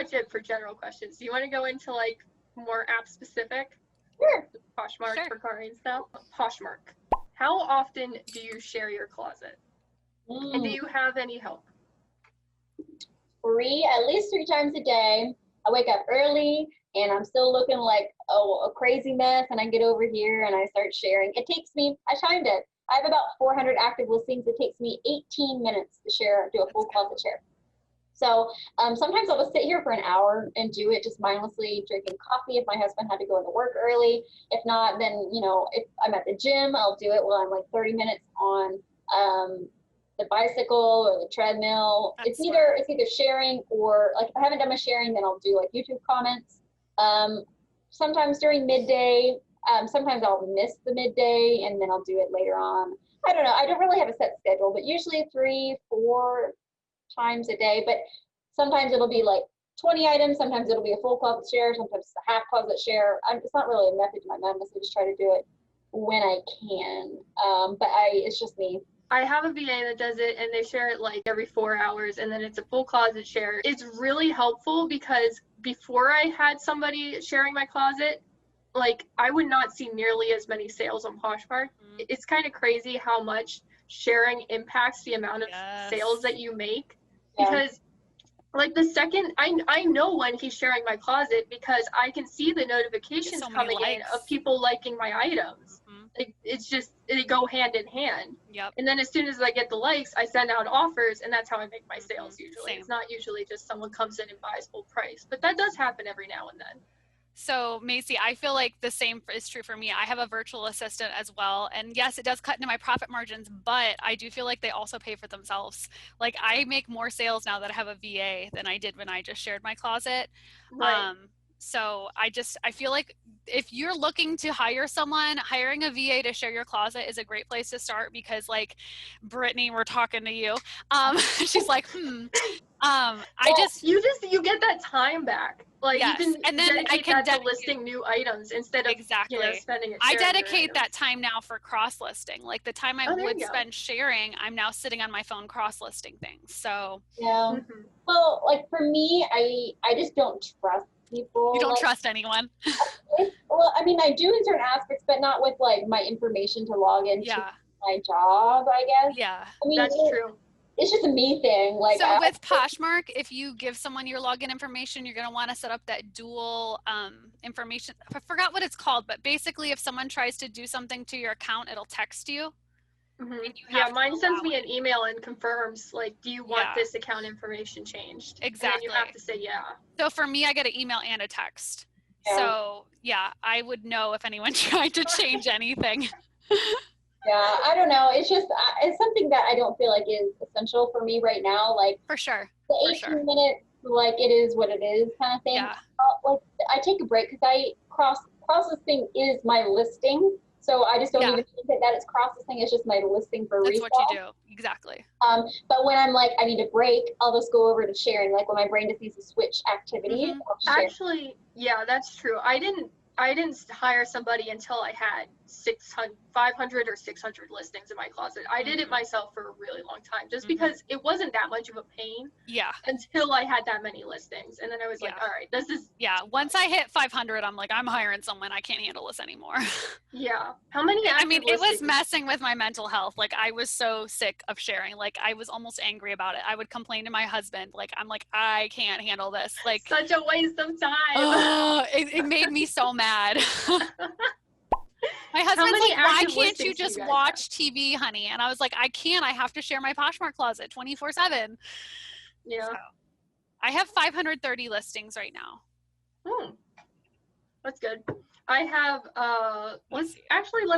much it for general questions. Do you want to go into like more app specific? Sure. Poshmark, Sure. Mercari and stuff. Poshmark. How often do you share your closet? And do you have any help? At least 3 times a day. I wake up early and I'm still looking like a crazy mess, and I get over here and I start sharing. It takes me, I timed it. I have about 400 active listings. It takes me 18 minutes to do a full closet share. So sometimes I'll just sit here for an hour and do it just mindlessly, drinking coffee if my husband had to go into work early. If not, then, you know, if I'm at the gym, I'll do it while I'm like 30 minutes on the bicycle or the treadmill. It's either sharing, or like if I haven't done my sharing, then I'll do like YouTube comments. Sometimes during midday, sometimes I'll miss the midday and then I'll do it later on. I don't know. I don't really have a set schedule, but usually 3-4 times a day. But sometimes it'll be like 20 items. Sometimes it'll be a full closet share. Sometimes it's a half closet share. It's not really a method to my madness. I just try to do it when I can. But it's just me. I have a VA that does it, and they share it like every 4 hours, and then it's a full closet share. It's really helpful because before I had somebody sharing my closet, like I would not see nearly as many sales on Poshmark. It's kind of crazy how much sharing impacts the amount of sales that you make. Because like the second, I know when he's sharing my closet because I can see the notifications coming in of people liking my items. It's just, they go hand in hand. And then as soon as I get the likes, I send out offers, and that's how I make my sales usually. It's not usually just someone comes in and buys full price, but that does happen every now and then. So Macy, I feel like the same is true for me. I have a virtual assistant as well. And yes, it does cut into my profit margins, but I do feel like they also pay for themselves. Like I make more sales now that I have a VA than I did when I just shared my closet. Right. So I feel like if you're looking to hire someone, hiring a VA to share your closet is a great place to start, because like Brittany, we're talking to you. She's like, you get that time back. Like you can, and then I can dedicate listing new items instead of spending it. I dedicate that time now for cross listing. Like the time I would spend sharing, I'm now sitting on my phone cross listing things. So well, like for me, I just don't trust people. You don't trust anyone. Well, I mean, I do in certain aspects, but not with like my information to log into my job, I guess. Yeah, I mean, that's true. It's just a me thing. Like, so with Poshmark, if you give someone your login information, you're going to want to set up that dual information. I forgot what it's called, but basically if someone tries to do something to your account, it'll text you. Yeah, mine sends me an email and confirms, like, do you want this account information changed? Exactly. And then you have to say So for me, I get an email and a text. So yeah, I would know if anyone tried to change anything. Yeah, I don't know. It's just, it's something that I don't feel like is essential for me right now. Like, for sure. The 18 minutes, like, it is what it is kind of thing. Yeah. Like, I take a break because cross-listing is my listing. So I just don't even think that it's cross-listing. It's just my listing for resale. That's what you do. Exactly. But when I'm like, I need a break, I'll just go over to sharing. Like when my brain just needs to switch activity. Actually, yeah, that's true. I didn't hire somebody until I had 500 or 600 listings in my closet. I did it myself for a really long time, just because it wasn't that much of a pain. Yeah. Until I had that many listings, and then I was like, all right, this is. Yeah. Once I hit 500, I'm like, I'm hiring someone. I can't handle this anymore. Yeah. How many? I mean, it was messing with my mental health. Like I was so sick of sharing. Like I was almost angry about it. I would complain to my husband. Like I'm like, I can't handle this. Like such a waste of time. It made me so mad. My husband's like, why can't you just watch TV, honey? And I was like, I can't. I have to share my Poshmark closet 24/7. Yeah. So, I have 530 listings right now. That's good. I have, let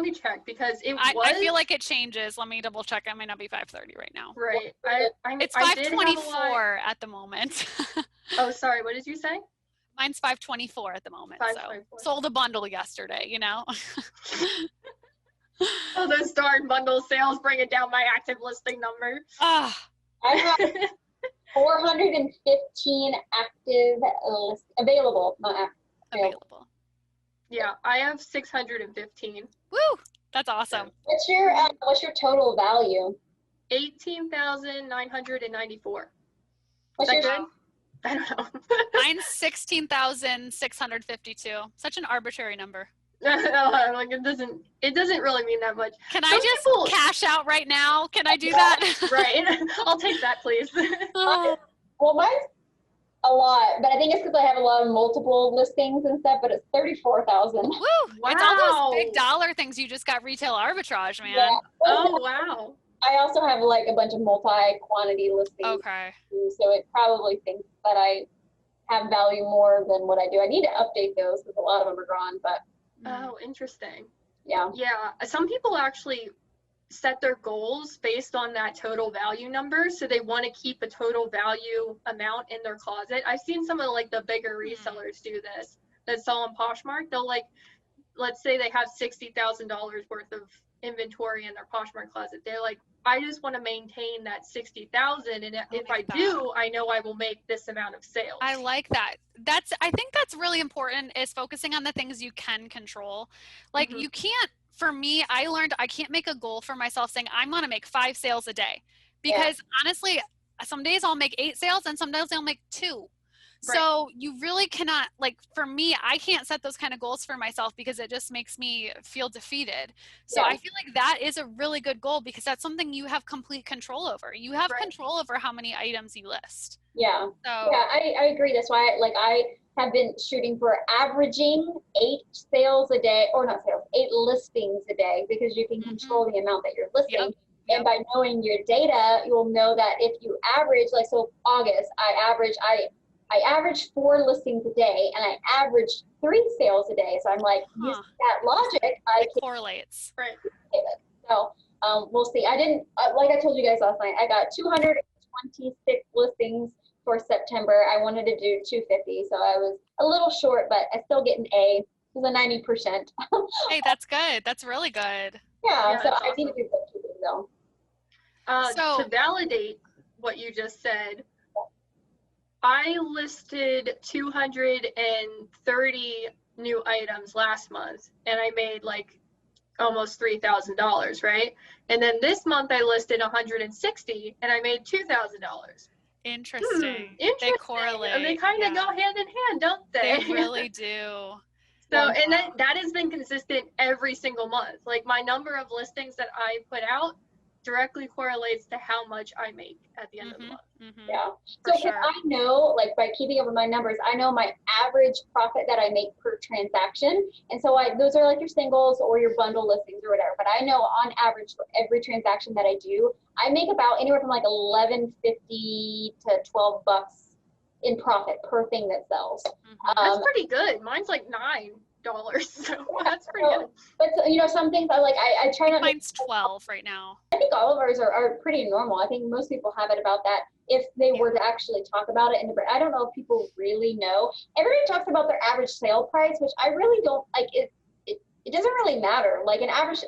me check because I feel like it changes. Let me double check. I might not be 530 right now. Right. It's 524 at the moment. Oh, sorry. What did you say? Mine's 524 at the moment. 524. So sold a bundle yesterday, you know? Oh, those darn bundle sales bringing down my active listing number. I have 415 active available, not active. Available. Yeah, I have 615. Woo! That's awesome. What's your total value? 18,994. What's your good? I don't know. Mine's 16,652. Such an arbitrary number. Like it doesn't really mean that much. Can I just cash out right now? Can I do that? Right. I'll take that, please. Well, mine's a lot, but I think it's because I have a lot of multiple listings and stuff, but it's 34,000. Woo! Wow. It's all those big dollar things you just got retail arbitrage, man. Yeah. Oh, wow. I also have like a bunch of multi-quantity listings. Okay. So it probably thinks that I have value more than what I do. I need to update those because a lot of them are gone, but. Oh, interesting. Yeah. Yeah. Some people actually set their goals based on that total value number. So they want to keep a total value amount in their closet. I've seen some of like the bigger resellers do this that sell on Poshmark. They'll like, let's say they have $60,000 worth of inventory in their Poshmark closet. They're like, I just want to maintain that 60,000, and if I do, I know I will make this amount of sales. I like that. I think that's really important, is focusing on the things you can control. Like you can't, for me, I learned I can't make a goal for myself saying I'm going to make 5 sales a day, because honestly, some days I'll make 8 sales and some days I'll make 2. Right. So you really cannot, like, for me, I can't set those kind of goals for myself because it just makes me feel defeated. So I feel like that is a really good goal because that's something you have complete control over. You have control over how many items you list. Yeah. So I agree. That's why I have been shooting for averaging 8 sales a day, or not sales, 8 listings a day, because you can control the amount that you're listing. Yep. And by knowing your data, you'll know that if you average, like, so August, I averaged 4 listings a day, and I averaged 3 sales a day. So I'm like, using that logic, it correlates. Right. So we'll see. I didn't, like I told you guys last night, I got 226 listings for September. I wanted to do 250, so I was a little short, but I still get an A. It was a 90%. Hey, that's good. That's really good. Yeah, so I need to do bookkeeping though. To validate what you just said, I listed 230 new items last month, and I made like almost $3,000, right? And then this month I listed 160, and I made $2,000. Interesting. Interesting. They correlate. And they kind of go hand in hand, don't they? They really do. So, and that has been consistent every single month. Like my number of listings that I put out directly correlates to how much I make at the end of the month. Yeah. So I know, like, by keeping up with my numbers, I know my average profit that I make per transaction. And so those are like your singles or your bundle listings or whatever. But I know on average for every transaction that I do, I make about anywhere from like $11.50 to $12 in profit per thing that sells. That's pretty good. Mine's like $9. So that's pretty good. But some things I try not. Mine's 12 right now. I think all of ours are pretty normal. I think most people have it about that if they were to actually talk about it. And I don't know if people really know. Everybody talks about their average sale price, which I really don't like. It doesn't really matter. Like an average,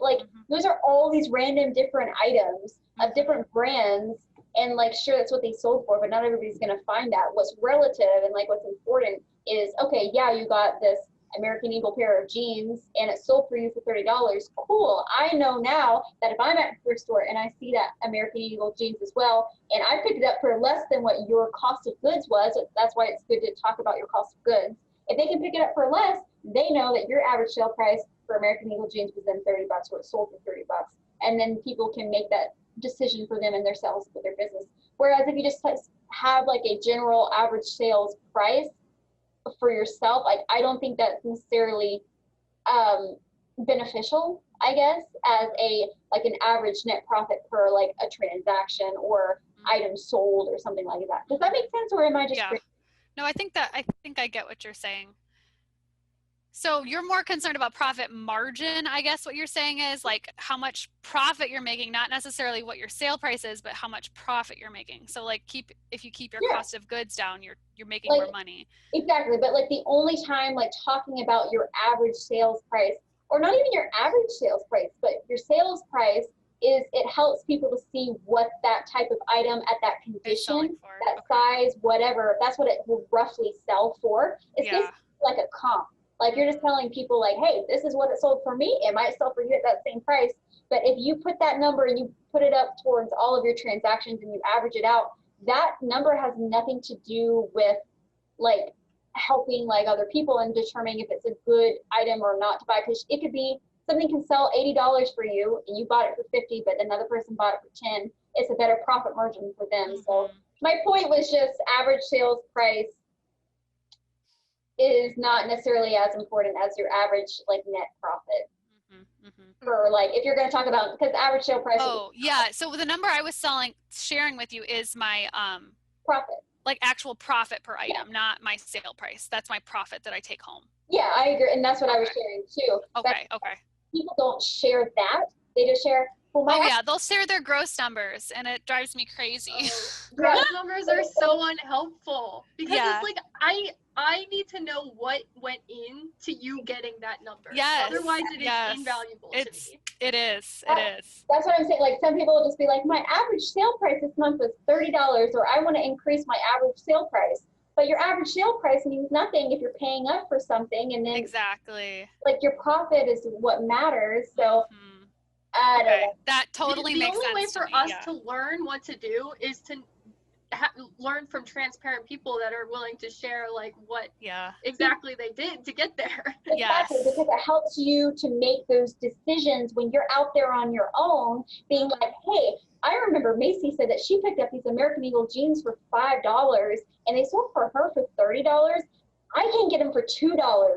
those are all these random different items of different brands. And like, sure, that's what they sold for, but not everybody's going to find that. What's relative and like what's important is, okay, yeah, you got this American Eagle pair of jeans and it sold for you for $30. Cool. I know now that if I'm at a thrift store and I see that American Eagle jeans as well, and I picked it up for less than what your cost of goods was, that's why it's good to talk about your cost of goods. If they can pick it up for less, they know that your average sale price for American Eagle jeans was then $30, or it sold for $30. And then people can make that decision for them and their sales for their business. Whereas if you just have like a general average sales price for yourself, I don't think that's necessarily beneficial, I guess, as an average net profit per like a transaction or item sold or something like that. Does that make sense, or am I just No, I think I get what you're saying. So you're more concerned about profit margin, I guess what you're saying is like how much profit you're making, not necessarily what your sale price is, but how much profit you're making. So like if you keep your cost of goods down, you're making more money. Exactly. But like the only time like talking about your average sales price, or not even your average sales price, but your sales price is, it helps people to see what that type of item at that condition, that size, whatever, that's what it will roughly sell for. It's just like a comp. Like you're just telling people like, hey, this is what it sold for me. It might sell for you at that same price. But if you put that number and you put it up towards all of your transactions and you average it out, that number has nothing to do with like helping like other people and determining if it's a good item or not to buy. Because it could be something can sell $80 for you and you bought it for 50, but another person bought it for 10. It's a better profit margin for them. So my point was just average sales price is not necessarily as important as your average like net profit. For like, if you're going to talk about, because average sale price. Oh yeah. So the number I was sharing with you is my profit. Like actual profit per item, not my sale price. That's my profit that I take home. Yeah, I agree. And that's what I was sharing too. Okay. People don't share that. They just share, well, yeah, they'll share their gross numbers and it drives me crazy. Gross numbers are so unhelpful because it's like, I need to know what went into you getting that number. Yes. Otherwise it is invaluable to me. It is. That's what I'm saying. Like some people will just be like, my average sale price this month was $30, or I want to increase my average sale price. But your average sale price means nothing if you're paying up for something, and then exactly like your profit is what matters. So I don't know. That totally makes sense. The only way for us to learn what to do is to learn from transparent people that are willing to share like what exactly they did to get there. Exactly, because it helps you to make those decisions when you're out there on your own, being like, hey, I remember Macy said that she picked up these American Eagle jeans for $5 and they sold for her for $30. I can get them for $2.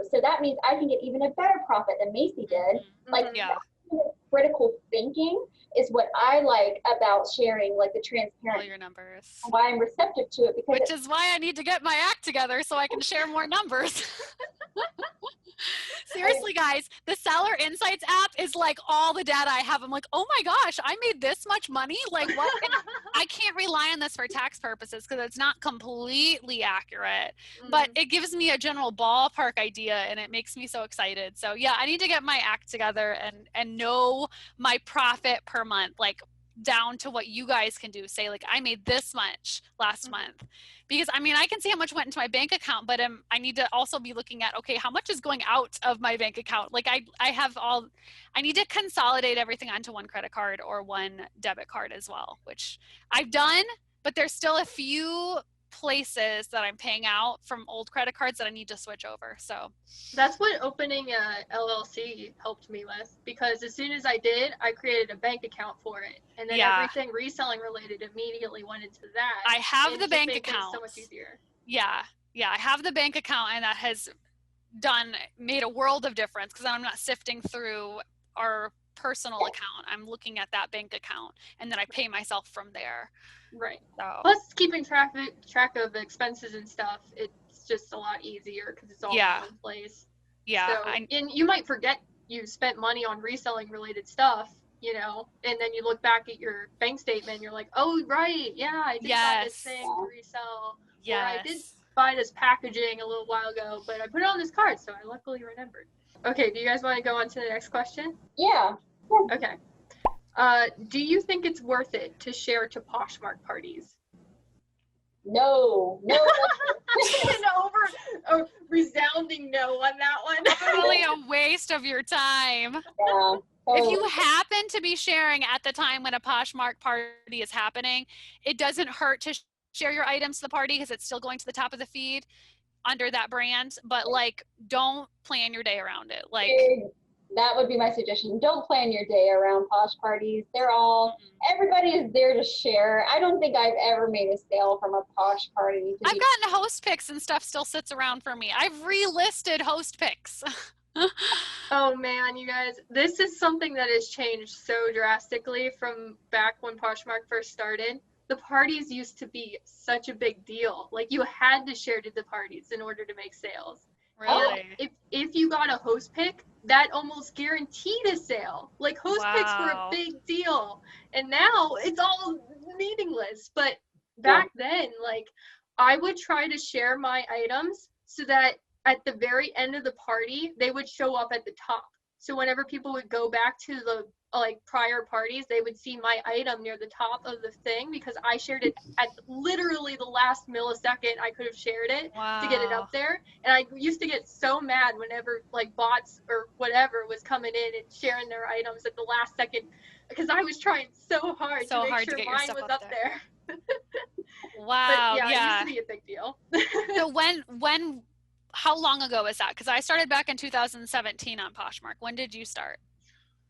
So that means I can get even a better profit than Macy did. Like critical thinking is what I like about sharing, like the transparent. All your numbers. Why I'm receptive to it, because which is why I need to get my act together so I can share more numbers. Seriously, guys, the Seller Insights app is like all the data I have. I'm like, oh my gosh, I made this much money. Like what? And I can't rely on this for tax purposes because it's not completely accurate, but it gives me a general ballpark idea and it makes me so excited. So yeah, I need to get my act together and know my profit per month, like down to what you guys can do. Say like, I made this much last month. Because I mean, I can see how much went into my bank account, but I need to also be looking at, okay, how much is going out of my bank account? Like I need to consolidate everything onto one credit card or one debit card as well, which I've done, but there's still a few places that I'm paying out from old credit cards that I need to switch over. So that's what opening a LLC helped me with, because as soon as I did, I created a bank account for it, and then everything reselling related immediately went into that. I have the bank account. So much easier. Yeah, I have the bank account, and that has made a world of difference because I'm not sifting through our personal account. I'm looking at that bank account, and then I pay myself from there. Right. So. Plus, keeping track of expenses and stuff, it's just a lot easier because it's all in one place. Yeah. So, and you might forget you spent money on reselling related stuff, you know, and then you look back at your bank statement and you're like, oh, right. Yeah, I did buy this thing to resell. Or I did buy this packaging a little while ago, but I put it on this card, so I luckily remembered. Okay. Do you guys want to go on to the next question? Yeah. Okay. Do you think it's worth it to share to Poshmark parties? No. A resounding no on that one. Really a waste of your time. Yeah. If you happen to be sharing at the time when a Poshmark party is happening, it doesn't hurt to share your items to the party because it's still going to the top of the feed under that brand, but like don't plan your day around it. Like that would be my suggestion. Don't plan your day around Posh parties. Everybody is there to share. I don't think I've ever made a sale from a Posh party. I've gotten host picks and stuff still sits around for me. I've relisted host picks. Oh man, you guys, this is something that has changed so drastically from back when Poshmark first started. The parties used to be such a big deal. Like you had to share to the parties in order to make sales. Really? If you got a host pick, that almost guaranteed a sale. Like host picks were a big deal. And now it's all meaningless. But back then, like I would try to share my items so that at the very end of the party, they would show up at the top. So whenever people would go back to the like prior parties, they would see my item near the top of the thing because I shared it at literally the last millisecond I could have shared it to get it up there. And I used to get so mad whenever like bots or whatever was coming in and sharing their items at the last second because I was trying so hard to make sure mine was up there. Wow. But yeah, it used Yeah. to be a big deal. So how long ago was that? Because I started back in 2017 on Poshmark. When did you start?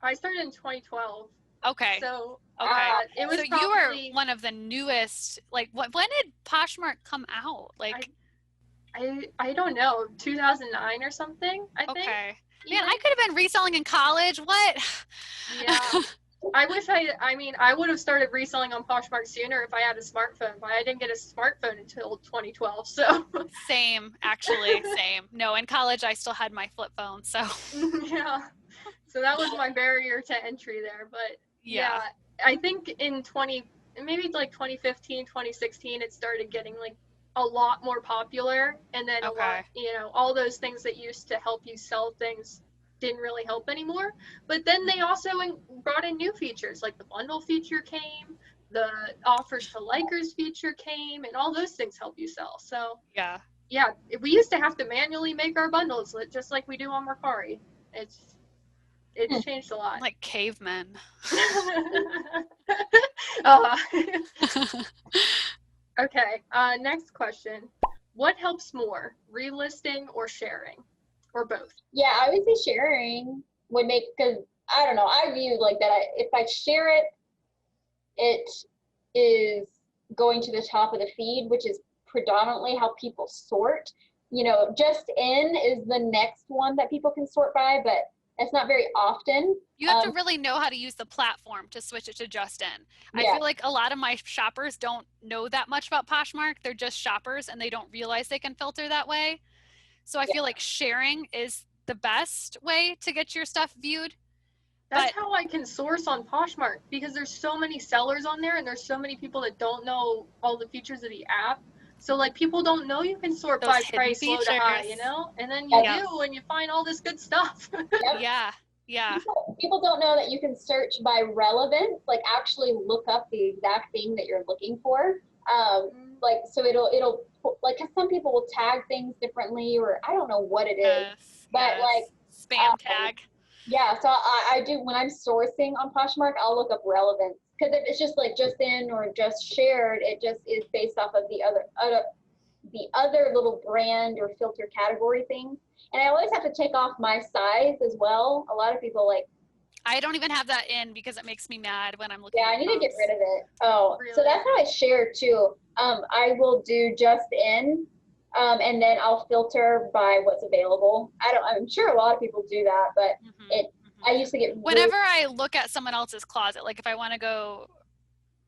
I started in 2012. Okay. So Okay. it was So you were probably one of the newest, like when did Poshmark come out? Like, I don't know, 2009 or something, I think. okay. Man, Even. I could have been reselling in college. What? Yeah. I wish I mean, I would have started reselling on Poshmark sooner if I had a smartphone, but I didn't get a smartphone until 2012. So, Same, actually, same. No, in college I still had my flip phone, so yeah. So that was my barrier to entry there. But yeah. yeah, I think in maybe like 2015, 2016, it started getting like a lot more popular. And then a lot, Okay. all those things that used to help you sell things didn't really help anymore. But then they also brought in new features, like the bundle feature came, the offers to likers feature came, and all those things help you sell. So Yeah. yeah, we used to have to manually make our bundles just like we do on Mercari. It's changed a lot. Like cavemen. uh, okay, next question. What helps more, relisting or sharing? Or both? Yeah, I would say sharing would make, because I don't know, I view like that. If I share it, it is going to the top of the feed, which is predominantly how people sort. Just in is the next one that people can sort by, but it's not very often. You have to really know how to use the platform to switch it to just in. I Yeah. feel like a lot of my shoppers don't know that much about Poshmark. They're just shoppers and they don't realize they can filter that way. So I feel like sharing is the best way to get your stuff viewed. That's how I can source on Poshmark, because there's so many sellers on there and there's so many people that don't know all the features of the app. So like people don't know you can sort Those by hidden price, low to high, features. and then you Yep. do and you find all this good stuff. Yep. Yeah. Yeah. People don't know that you can search by relevance, like actually look up the exact thing that you're looking for. Like, so it'll like, cause some people will tag things differently, or I don't know what it is, Yes. but Yes. like Spam tag. yeah. So I do, when I'm sourcing on Poshmark, I'll look up relevance, because if it's just like just in or just shared, it just is based off of the other little brand or filter category things. And I always have to take off my size as well. A lot of people like, I don't even have that in because it makes me mad when I'm looking yeah, at I need to get comps. rid of it. Oh, Really? so that's how I share too. I will do just in, and then I'll filter by what's available. I'm sure a lot of people do that, but I used to get whenever I look at someone else's closet, like if I want to go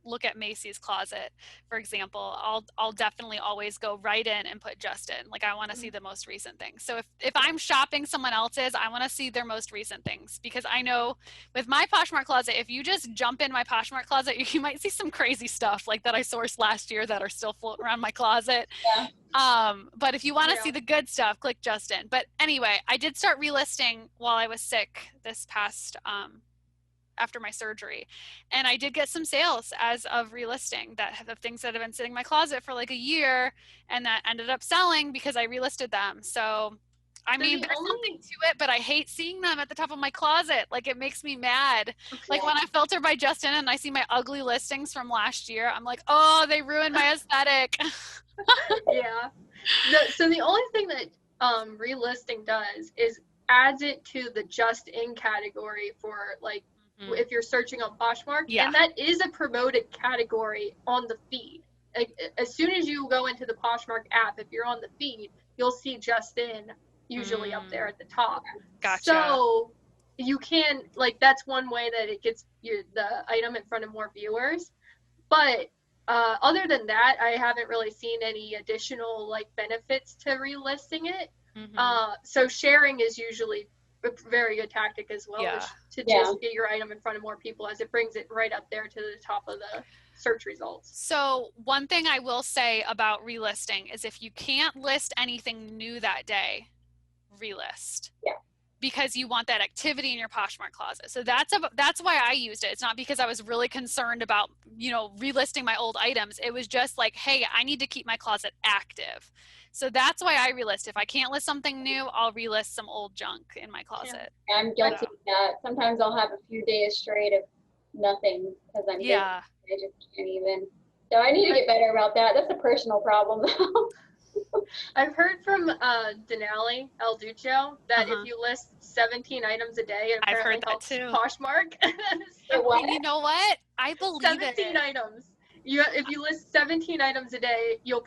look at Macy's closet, for example, I'll definitely always go right in and put just in. Like I want to see the most recent things. So if I'm shopping someone else's, I want to see their most recent things, because I know with my Poshmark closet, if you just jump in my Poshmark closet, you might see some crazy stuff like that I sourced last year that are still floating around my closet. Yeah. But if you want to see the good stuff, click just in. But anyway, I did start relisting while I was sick this past after my surgery, and I did get some sales as of relisting of things that have been sitting in my closet for like a year and that ended up selling because I relisted them. So I mean, there's something to it, but I hate seeing them at the top of my closet. Like it makes me mad. Okay. Like when I filter by Justin and I see my ugly listings from last year, I'm like, oh, they ruined my aesthetic. Yeah. So the only thing that relisting does is adds it to the just in category for like if you're searching on Poshmark, and that is a promoted category on the feed. Like, as soon as you go into the Poshmark app, if you're on the feed, you'll see just in usually up there at the top. Gotcha. So you can, like, that's one way that it gets the item in front of more viewers. But other than that, I haven't really seen any additional like benefits to relisting it. So sharing is usually a very good tactic as well, to just get your item in front of more people, as it brings it right up there to the top of the search results. So one thing I will say about relisting is if you can't list anything new that day, relist. Yeah. Because you want that activity in your Poshmark closet. So that's why I used it. It's not because I was really concerned about, relisting my old items. It was just like, hey, I need to keep my closet active. So that's why I relist. If I can't list something new, I'll relist some old junk in my closet. Yeah. I'm guilty of that. Sometimes I'll have a few days straight of nothing because I'm busy. I just can't even. So I need to get better about that. That's a personal problem though. I've heard from Denali El Duccio that Uh-huh. if you list 17 items a day, it I've apparently heard that helps too. Poshmark. It what? And you know what? I believe 17 it. items. If you list 17 items a day, you'll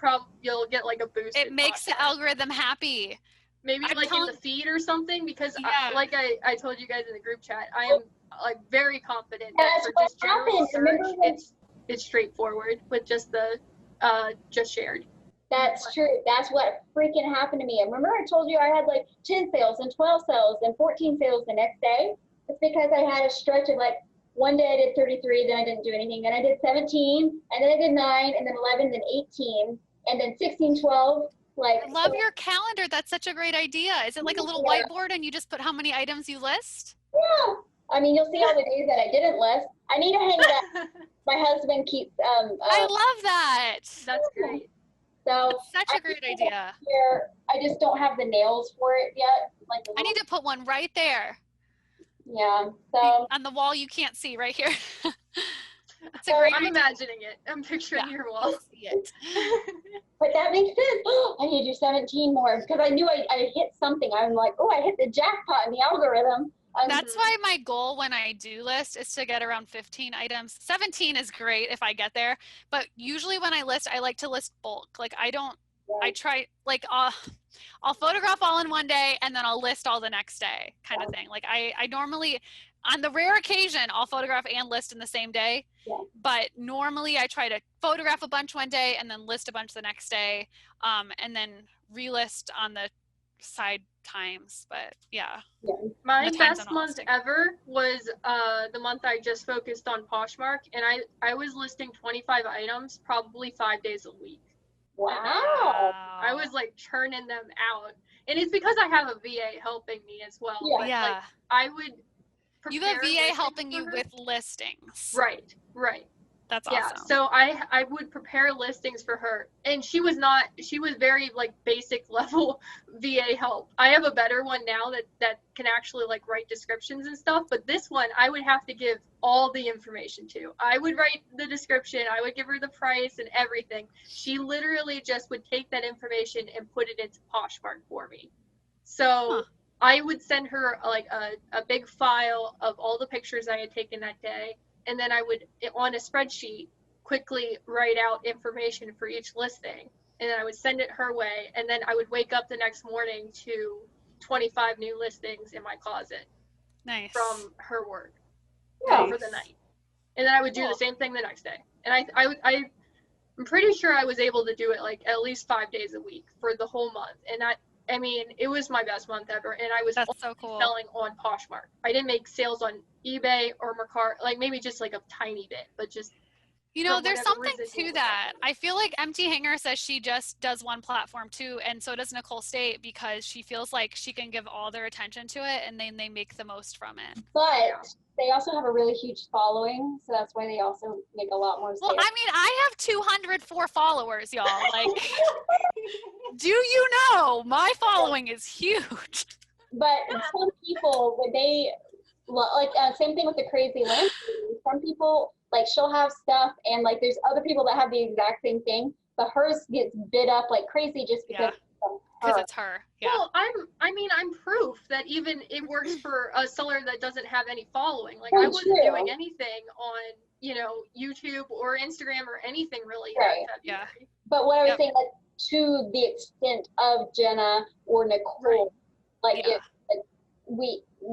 get like a boost. It in makes the Poshmark. algorithm happy. Maybe I'm like in telling- the feed or something, because Yeah. I told you guys in the group chat, I am like very confident that That's for what just general happened. search, Remember when- it's straightforward with just the just shared. That's true. That's what freaking happened to me. Remember I told you I had like 10 sales and 12 sales and 14 sales the next day? It's because I had a stretch of like one day I did 33, then I didn't do anything. Then I did 17, and then I did 9, and then 11, then 18, and then 16, 12. Like, I love your calendar. That's such a great idea. Is it like a little whiteboard and you just put how many items you list? yeah. I mean, you'll see all the days that I didn't list. I need to hang it up. My husband keeps. I love that. That's great. So That's such a great idea. here, I just don't have the nails for it yet. Like the I need to put one right there yeah. So on the wall you can't see right here. That's a So great I'm idea. imagining it. I'm picturing Yeah. your I'll wall. see it. but that makes sense. I need to do 17 more because I knew I hit something. I'm like, oh, I hit the jackpot in the algorithm. That's why my goal when I do list is to get around 15 items. 17 is great if I get there, but usually when I list, I like to list bulk. Like I try like I'll photograph all in one day and then I'll list all the next day kind of thing. Like I normally, on the rare occasion, I'll photograph and list in the same day. Yeah. But normally I try to photograph a bunch one day and then list a bunch the next day, and then relist on the side times. But yeah. My The times best I'm month listing. ever was the month I just focused on Poshmark, and I was listing 25 items probably 5 days a week. wow. I was like churning them out, and it's because I have a VA helping me as well. Yeah. But Yeah. like I would. You have a prepare VA listings helping for you her. with listings. Right. That's Yeah, awesome. so I would prepare listings for her, and she was very like basic level VA help. I have a better one now that can actually like write descriptions and stuff, but this one I would have to give all the information to. I would write the description, I would give her the price and everything. She literally just would take that information and put it into Poshmark for me. So I would send her like a big file of all the pictures I had taken that day. And then I would, on a spreadsheet, quickly write out information for each listing. And then I would send it her way. And then I would wake up the next morning to 25 new listings in my closet Nice. from her work Yeah. for the night. And then I would do Cool. the same thing the next day. And I'm pretty sure I was able to do it like at least 5 days a week for the whole month. And I mean, it was my best month ever, and I was That's only so cool. selling on Poshmark. I didn't make sales on eBay or Mercari, like maybe just like a tiny bit, but just You know, for there's whatever something residual to was that. left. I feel like Empty Hanger says she just does one platform too, and so does Nicole State, because she feels like she can give all their attention to it and then they make the most from it. But they also have a really huge following, so that's why they also make a lot more Well, sales. I mean, I have 204 followers, y'all. Like, do you know my following is huge? But some people, when they like same thing with the crazy lamp. Some people like she'll have stuff, and like there's other people that have the exact same thing, but hers gets bid up like crazy just because of Because her. it's her. Yeah. Well, I'm proof that even it works for a seller that doesn't have any following. Like I wasn't True. doing anything on, YouTube or Instagram or anything really Right. in February. But what I was Yep. saying, like to the extent of Jenna or Nicole, like Yeah.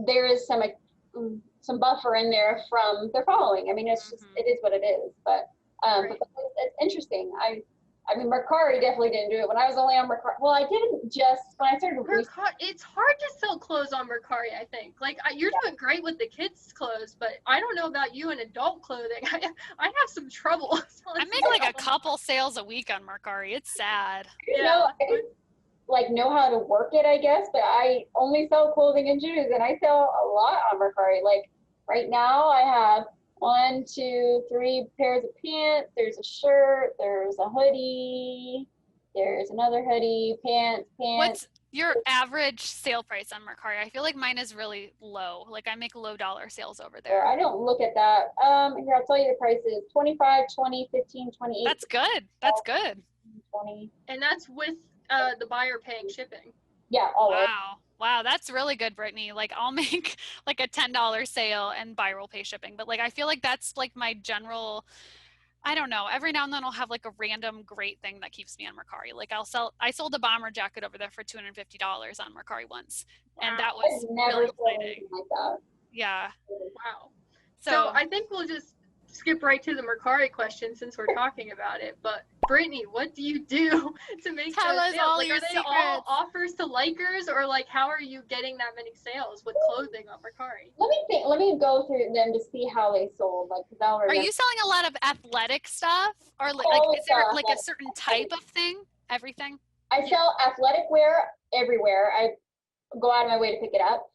there is some buffer in there from their following. I mean, it's just it is what it is. But Right. but it's interesting. I mean, Mercari definitely didn't do it when I was only on Mercari. Well, I didn't just when I started. It's hard to sell clothes on Mercari, I think. Like you're doing great with the kids' clothes, but I don't know about you in adult clothing. I have some trouble. I make like a couple sales a week on Mercari. It's sad. I didn't know how to work it, I guess, but I only sell clothing and shoes, and I sell a lot on Mercari. Like right now, I have 1, 2, 3 pairs of pants. There's a shirt. There's a hoodie. There's another hoodie. Pants. your average sale price on Mercari? I feel like mine is really low. Like I make low dollar sales over there. I don't look at that. Here, I'll tell you the prices. 25, 20, 15, 28. That's good. That's good. 20. And that's with the buyer paying shipping. Yeah, always. Wow, that's really good, Brittany. Like I'll make like a $10 sale and buyer will pay shipping. But like I feel like that's like my general, I don't know. Every now and then I'll have like a random great thing that keeps me on Mercari. Like I sold a bomber jacket over there for $250 on Mercari once. Wow. And that was I've never really sold exciting. anything like that. Yeah. Wow. So So I think we'll just skip right to the Mercari question since we're talking about it. But Brittany, what do you do to make Tell those us sales? all Like, your are they all secrets. offers to likers, or like how are you getting that many sales with clothing on Mercari? Let me think. Let me go through them to see how they sold. Like, 'cause I'll are remember. you selling a lot of athletic stuff? Or like All is there stuff, like like a certain type of thing? Everything? I sell athletic wear everywhere. I go out of my way to pick it up.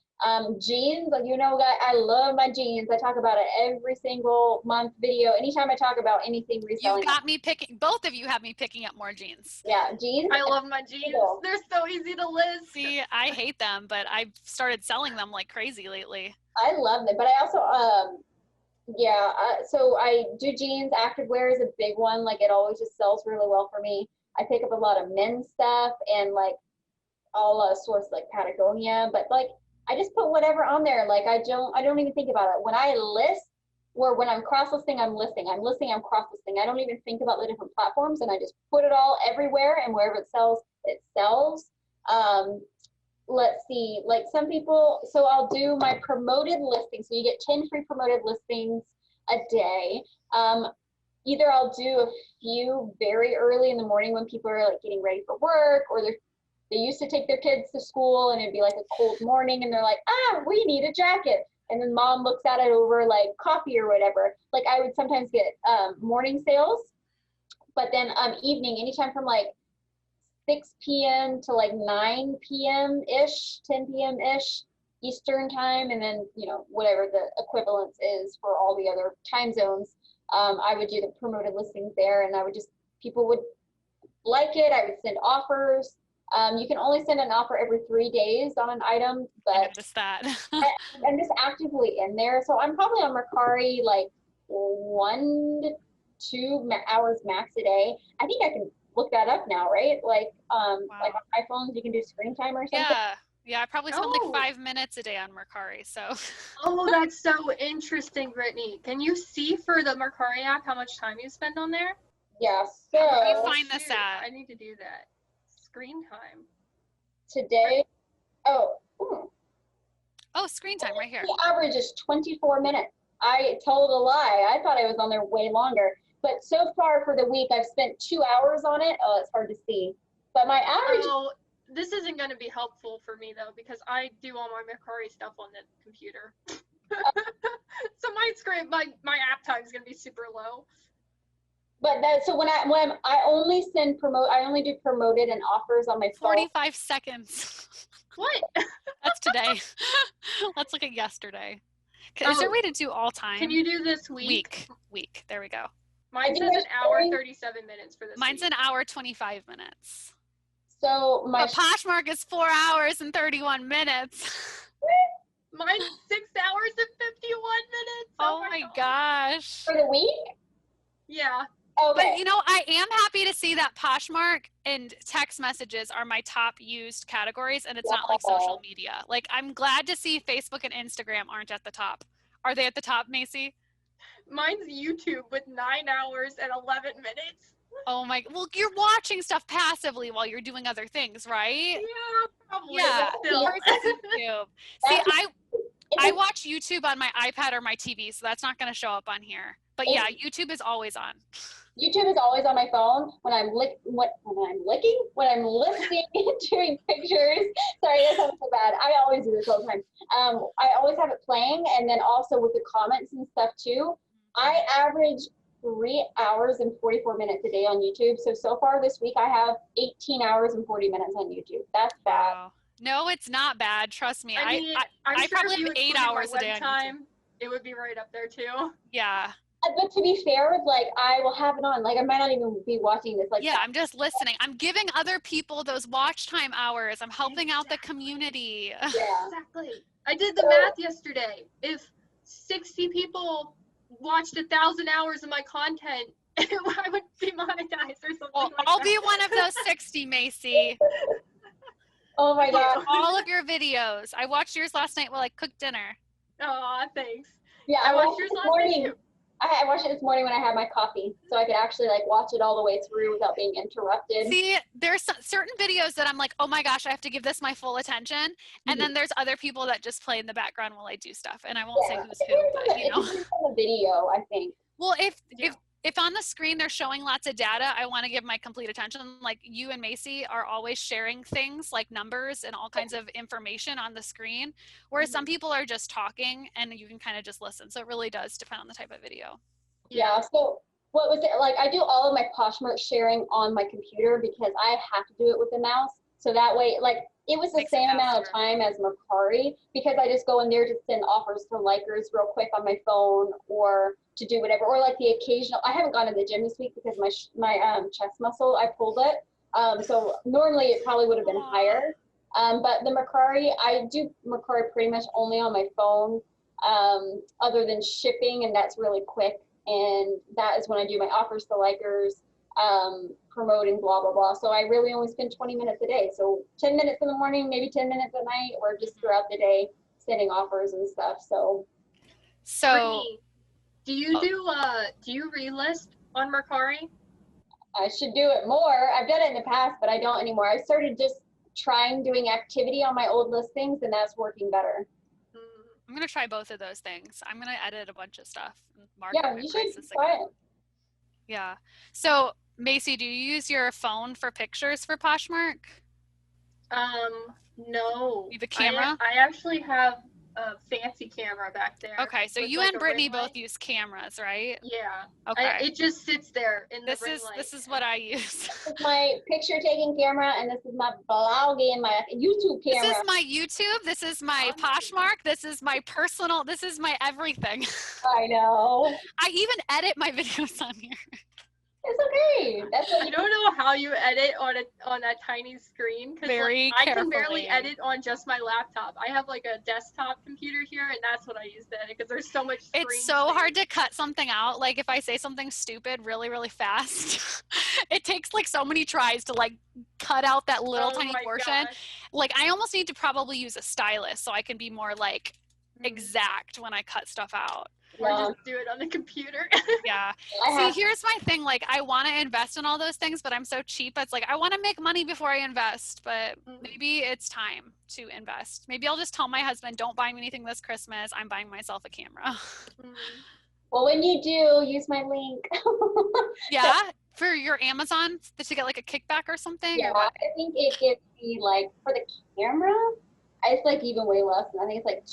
Jeans, like I love my jeans. I talk about it every single month video. Anytime I talk about anything reselling. You've got me picking, both of you have me picking up more jeans. Yeah, jeans. I love my jeans. They're so easy to list. See, I hate them, but I've started selling them like crazy lately. I love them, but I also so I do jeans. Activewear is a big one. Like it always just sells really well for me. I pick up a lot of men's stuff and like all source like Patagonia, but like I just put whatever on there. Like I don't even think about it. When I list or when I'm cross-listing, I'm listing. I'm listing, I'm cross-listing. I don't even think about the different platforms and I just put it all everywhere and wherever it sells, it sells. Let's see, like some people, so I'll do my promoted listings. So you get 10 free promoted listings a day. Either I'll do a few very early in the morning when people are like getting ready for work or they used to take their kids to school and it'd be like a cold morning and they're like, we need a jacket. And then mom looks at it over like coffee or whatever. Like I would sometimes get morning sales, but then evening, anytime from like 6 p.m. to like 9 p.m.-ish, 10 p.m.-ish Eastern time, and then, whatever the equivalence is for all the other time zones, I would do the promoted listings there, and people would like it. I would send offers. You can only send an offer every 3 days on an item, but I noticed that. I'm just actively in there. So I'm probably on Mercari like 1 to 2 hours max a day. I think I can look that up now, right? Like, like on iPhones, you can do screen time or something. Yeah, I probably spend like 5 minutes a day on Mercari, so. Oh, that's so interesting, Brittany. Can you see for the Mercari app how much time you spend on there? Yeah, so. Where do you find this at? I need to do that. Screen time. Today, Oh, screen time right here. The average is 24 minutes. I told a lie. I thought I was on there way longer. But so far for the week, I've spent 2 hours on it. Oh, it's hard to see. But my average. Oh, this isn't going to be helpful for me though, because I do all my Mercari stuff on the computer. So my app time is going to be super low. But so when I only do promoted and offers on my phone. 45 seconds. What? That's today. Let's look at yesterday. Is there a way to do all time? Can you do this week? Week. There we go. Mine says an hour 37 minutes for this. Mine's week. an hour 25 minutes. So but Poshmark is 4 hours and 31 minutes. Mine's 6 hours and 51 minutes. Oh my gosh. For the week? Yeah. Okay. But I am happy to see that Poshmark and text messages are my top used categories, and it's not like social media. Like I'm glad to see Facebook and Instagram aren't at the top. Are they at the top, Macy? Mine's YouTube with 9 hours and 11 minutes. Oh my, well, you're watching stuff passively while you're doing other things, right? Yeah, probably. Yeah. Still. YouTube. See, I watch YouTube on my iPad or my TV, so that's not going to show up on here. But yeah, YouTube is always on. YouTube is always on my phone when I'm listening, doing pictures. Sorry, that sounds so bad. I always do this all the time. I always have it playing, and then also with the comments and stuff too. I average 3 hours and 44 minutes a day on YouTube. So far this week, I have 18 hours and 40 minutes on YouTube. That's bad. Wow. No, it's not bad. Trust me. I I sure probably if you have 8 included my hours a day web on time, YouTube. it would be right up there too. Yeah. But to be fair, like I will have it on. Like I might not even be watching this. Like yeah, I'm just listening. I'm giving other people those watch time hours. I'm helping out the community. Yeah. Exactly. I did the math yesterday. If 60 people watched 1,000 hours of my content, I would be monetized or something Well, like I'll that. be one of those 60, Macy. Oh my God. All of your videos. I watched yours last night while I cooked dinner. Aw, thanks. Yeah, I I watched watched yours it this last night morning. too. I watched it this morning when I had my coffee, so I could actually like watch it all the way through without being interrupted. See, there's certain videos that I'm like, oh my gosh, I have to give this my full attention. And then there's other people that just play in the background while I do stuff. And I won't say who's who, but you know. It depends on the video, I think. Well, if on the screen they're showing lots of data, I want to give my complete attention. Like you and Macy are always sharing things like numbers and all kinds of information on the screen, whereas some people are just talking and you can kind of just listen. So it really does depend on the type of video. Yeah, so what was it like? I do all of my Poshmark sharing on my computer because I have to do it with the mouse. So that way, like, it was the Makes it same amount of faster. time as Mercari because I just go in there to send offers to likers real quick on my phone or to do whatever. Or like the occasional, I haven't gone to the gym this week because my chest muscle, I pulled it. So normally it probably would have been higher. But the Mercari, I do Mercari pretty much only on my phone, other than shipping, and that's really quick. And that is when I do my offers to likers, promoting, blah, blah, blah. So I really only spend 20 minutes a day. So 10 minutes in the morning, maybe 10 minutes at night, or just throughout the day, sending offers and stuff. So Brittany, do you relist on Mercari? I should do it more. I've done it in the past, but I don't anymore. I started just trying doing activity on my old listings, and that's working better. I'm going to try both of those things. I'm going to edit a bunch of stuff. Yeah, you should try it. Yeah. So, Macy, do you use your phone for pictures for Poshmark? No. You have a camera? I actually have a fancy camera back there. Okay, so you like and a Brittany ring light. both use cameras, right? Yeah. Okay. It just sits there in the ring light. This is what I use. This is my picture taking camera, and this is my blogging, my YouTube camera. This is my YouTube. This is my Poshmark. This is my personal. This is my everything. I know. I even edit my videos on here. It's okay. That's what You don't know how you edit on that tiny screen because I can barely carefully. edit on just my laptop. I have like a desktop computer here, and that's what I use to edit because there's so much screen It's so space. hard to cut something out. Like if I say something stupid really, really fast, it takes like so many tries to like cut out that little Oh tiny my portion. gosh. Like I almost need to probably use a stylus so I can be more like exact when I cut stuff out. Or just do it on the computer. Yeah. See, here's my thing. Like, I want to invest in all those things, but I'm so cheap. It's like, I want to make money before I invest, but maybe it's time to invest. Maybe I'll just tell my husband, don't buy me anything this Christmas. I'm buying myself a camera. Well, when you do, use my link. Yeah. For your Amazon to get like a kickback or something? Yeah, or what? I think it gives me like, for the camera, it's like even way less. I think it's like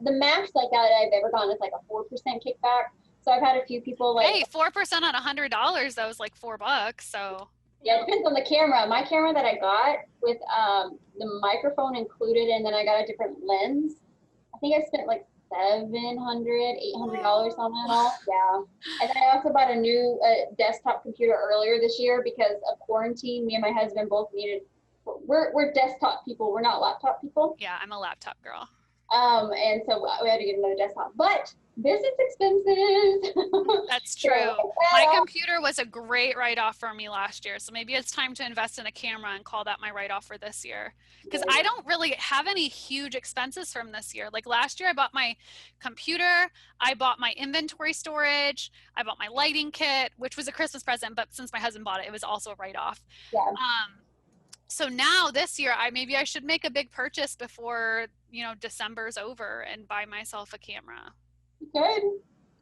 the max like that I've ever gotten is like a 4% kickback. So I've had a few people like, hey, 4% on $100, that was like $4. So yeah, it depends on the camera. My camera that I got with the microphone included, and then I got a different lens. I think I spent like $700, $800 on that all. Yeah. And then I also bought a new desktop computer earlier this year because of quarantine. Me and my husband both needed. We're desktop people. We're not laptop people. yeah, I'm a laptop girl. And so we had to get another desktop. But this is expensive. That's true. My computer was a great write-off for me last year. So maybe it's time to invest in a camera and call that my write-off for this year. Because I don't really have any huge expenses from this year. Like last year, I bought my computer, I bought my inventory storage, I bought my lighting kit, which was a Christmas present, but since my husband bought it, it was also a write-off. Yeah. So now this year, maybe I should make a big purchase before, December's over and buy myself a camera. Good.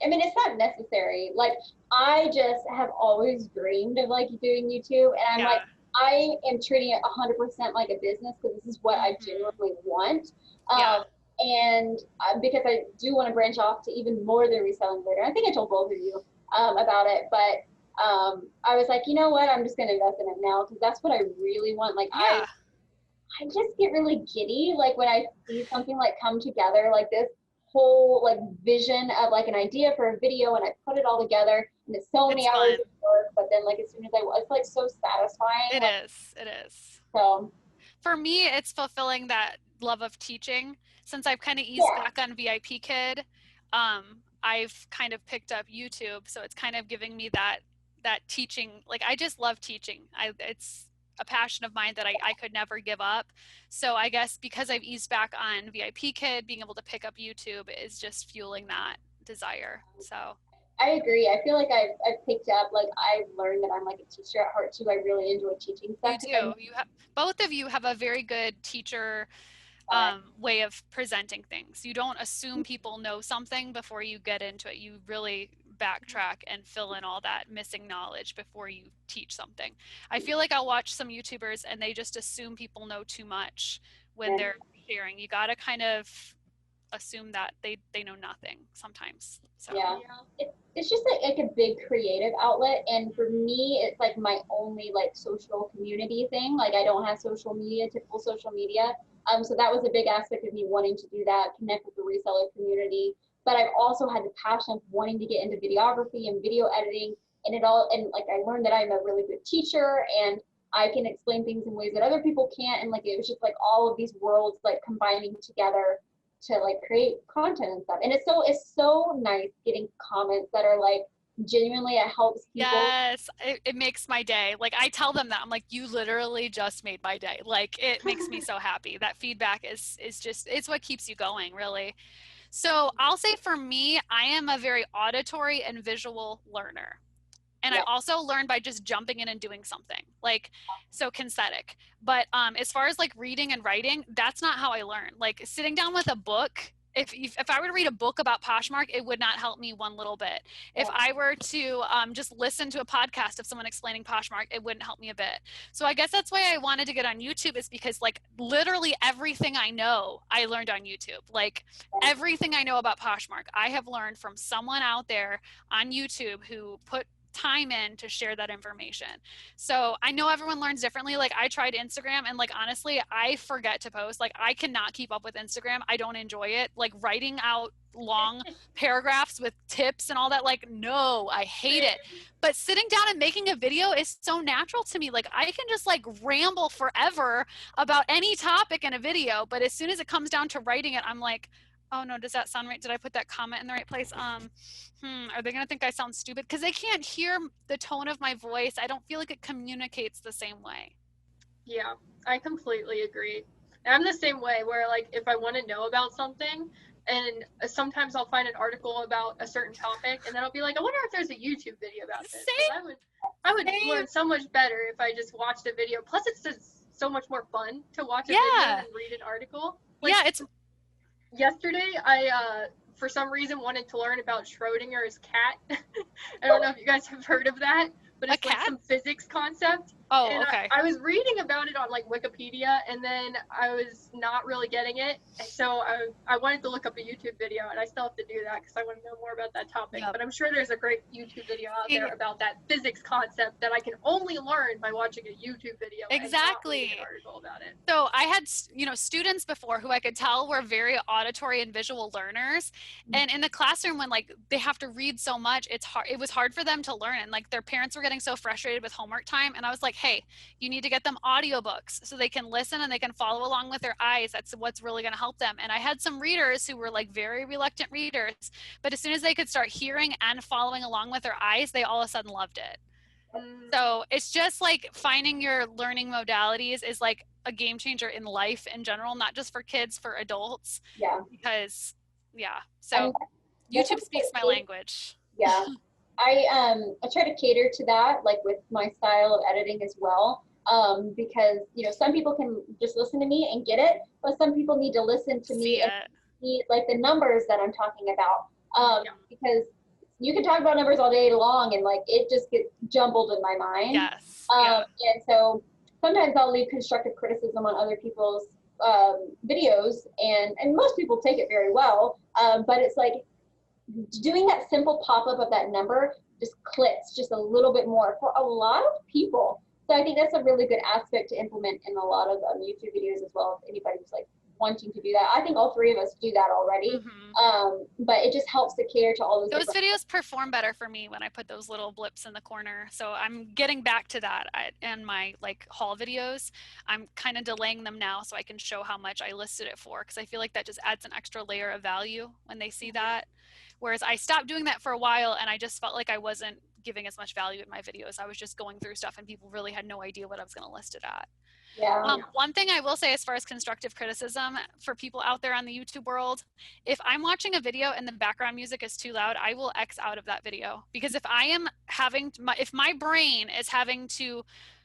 I mean, it's not necessary. Like, I just have always dreamed of like doing YouTube, and I'm like, I am treating it 100% like a business because this is what I genuinely want. And because I do want to branch off to even more than reselling later. I think I told both of you about it, but I was like, you know what? I'm just going to invest in it now because that's what I really want. Like, I just get really giddy like when I see something like come together like this. whole like vision of like an idea for a video, and I put it all together, and it's so many hours of work, but then like as soon as it's like so satisfying. It like, is. So for me, it's fulfilling that love of teaching. Since I've kind of eased back on VIP Kid, I've kind of picked up YouTube, so it's kind of giving me that teaching. Like, I just love teaching. It's a passion of mine that I could never give up. So I guess because I've eased back on VIP Kid, being able to pick up YouTube is just fueling that desire. So I agree. I feel like I've picked up, like I've learned that I'm like a teacher at heart too. I really enjoy teaching stuff. You do. Both of you have a very good teacher way of presenting things. You don't assume people know something before you get into it. You really backtrack and fill in all that missing knowledge before you teach something. I feel like I'll watch some YouTubers and they just assume people know too much when they're sharing. You got to kind of assume that they know nothing sometimes. So yeah. It's just like a big creative outlet, and for me it's like my only like social community thing. Like I don't have social media, typical social media, so that was a big aspect of me wanting to do that, connect with the reseller community. But I've also had the passion of wanting to get into videography and video editing, and like I learned that I'm a really good teacher and I can explain things in ways that other people can't, and like it was just like all of these worlds like combining together to like create content and stuff. And it's so nice getting comments that are like genuinely, it helps people. Yes, it makes my day. Like I tell them that I'm like, you literally just made my day. Like it makes me so happy. That feedback is just, it's what keeps you going, really. So I'll say for me, I am a very auditory and visual learner. And I also learn by just jumping in and doing something, like, so kinesthetic. But as far as like reading and writing, that's not how I learn. Like sitting down with a book, if I were to read a book about Poshmark, it would not help me one little bit. If I were to just listen to a podcast of someone explaining Poshmark, it wouldn't help me a bit. So I guess that's why I wanted to get on YouTube, is because like literally everything I know, I learned on YouTube. Like everything I know about Poshmark, I have learned from someone out there on YouTube who put time in to share that information. So I know everyone learns differently. Like I tried Instagram and like honestly I forget to post. Like I cannot keep up with Instagram. I don't enjoy it. Like writing out long paragraphs with tips and all that, like no, I hate it. But sitting down and making a video is so natural to me. Like I can just like ramble forever about any topic in a video, but as soon as it comes down to writing it, I'm like, oh no, does that sound right? Did I put that comment in the right place? Are they gonna think I sound stupid? Because they can't hear the tone of my voice. I don't feel like it communicates the same way. Yeah, I completely agree. And I'm the same way, where like if I want to know about something, and sometimes I'll find an article about a certain topic, and then I'll be like, I wonder if there's a YouTube video about this. I would learn so much better if I just watched a video. Plus, it's just so much more fun to watch a video than read an article. Like, it's. Yesterday, I for some reason wanted to learn about Schrodinger's cat. I don't know if you guys have heard of that, but it's like some physics concept. Oh, and okay. I was reading about it on like Wikipedia, and then I was not really getting it. And so I wanted to look up a YouTube video, and I still have to do that because I want to know more about that topic. Yep. But I'm sure there's a great YouTube video out there about that physics concept that I can only learn by watching a YouTube video. Exactly. And not reading an article about it. So I had, students before who I could tell were very auditory and visual learners. And in the classroom, when like they have to read so much, it was hard for them to learn. And like their parents were getting so frustrated with homework time. And I was like, hey, you need to get them audiobooks so they can listen and they can follow along with their eyes. That's what's really going to help them. And I had some readers who were like very reluctant readers, but as soon as they could start hearing and following along with their eyes, they all of a sudden loved it. So it's just like finding your learning modalities is like a game changer in life in general, not just for kids, for adults. Yeah. Because so YouTube speaks my language. Yeah. I try to cater to that, like with my style of editing as well, because some people can just listen to me and get it, but some people need to listen to me and see like the numbers that I'm talking about, because you can talk about numbers all day long and like it just gets jumbled in my mind. Yes. And so sometimes I'll leave constructive criticism on other people's videos, and most people take it very well, but it's like doing that simple pop-up of that number just clicks just a little bit more for a lot of people. So I think that's a really good aspect to implement in a lot of YouTube videos as well. If anybody who's like wanting to do that. I think all three of us do that already. But it just helps to cater to all those videos perform better for me when I put those little blips in the corner. So I'm getting back to that in my like haul videos. I'm kind of delaying them now so I can show how much I listed it for, because I feel like that just adds an extra layer of value when they see that. Whereas I stopped doing that for a while and I just felt like I wasn't giving as much value in my videos. I was just going through stuff and people really had no idea what I was going to list it at. One thing I will say as far as constructive criticism for people out there on the YouTube world, if I'm watching a video and the background music is too loud, I will X out of that video, because if I am if my brain is having to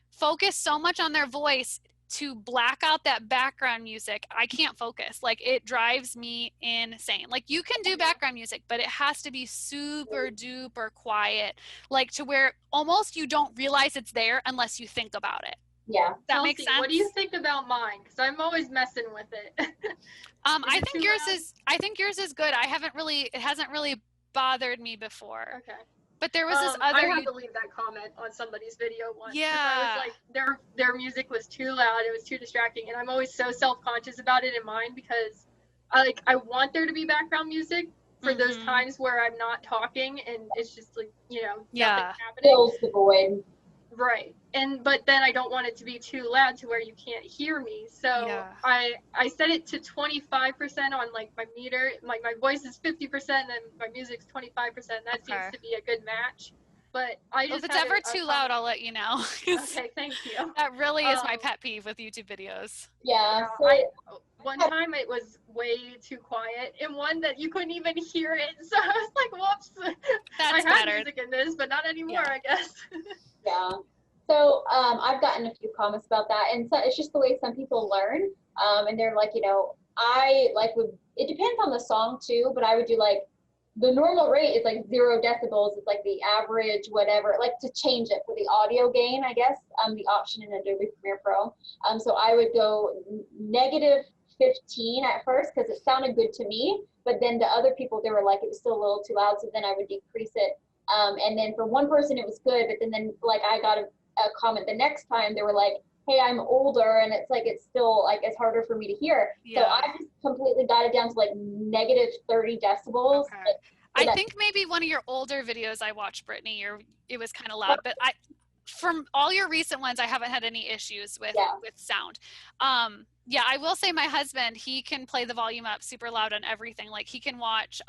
focus so much on their voice to black out that background music, I can't focus. Like, it drives me insane. Like, you can do background music, but it has to be super duper quiet, like to where almost you don't realize it's there unless you think about it. Yeah. That makes sense. What do you think about mine? Because I'm always messing with it. I think yours is good. It hasn't really bothered me before. Okay. But there was this other. I had to leave that comment on somebody's video once. Yeah. I was like, their music was too loud. It was too distracting, and I'm always so self-conscious about it in mine, because I want there to be background music for those times where I'm not talking and it's just like, nothing happening. Fills the void. Right. But then I don't want it to be too loud to where you can't hear me. So I set it to 25% on like my meter. Like my voice is 50% and my music's 25%. That seems to be a good match. But if it's ever too loud, I'll let you know. Okay, thank you. That really is my pet peeve with YouTube videos. Yeah. One time it was way too quiet, and one that you couldn't even hear it. So I was like, whoops. That's I had better. music in this, but not anymore, I guess. Yeah. So I've gotten a few comments about that, and so it's just the way some people learn. And they're like, I like it depends on the song too, but I would do like the normal rate is like 0 decibels. It's like the average, whatever, like to change it for the audio gain, I guess, the option in Adobe Premiere Pro. So I would go -15 at first because it sounded good to me, but then to other people, they were like, it was still a little too loud. So then I would decrease it. And then for one person, it was good, but then like I got a comment the next time, they were like, hey, I'm older, and it's like, it's still like, it's harder for me to hear. So I just completely got it down to like -30 decibels. Okay. I think maybe one of your older videos I watched, Brittany, it was kind of loud, but from all your recent ones, I haven't had any issues with sound. I will say my husband, he can play the volume up super loud on everything. Like, he can watch,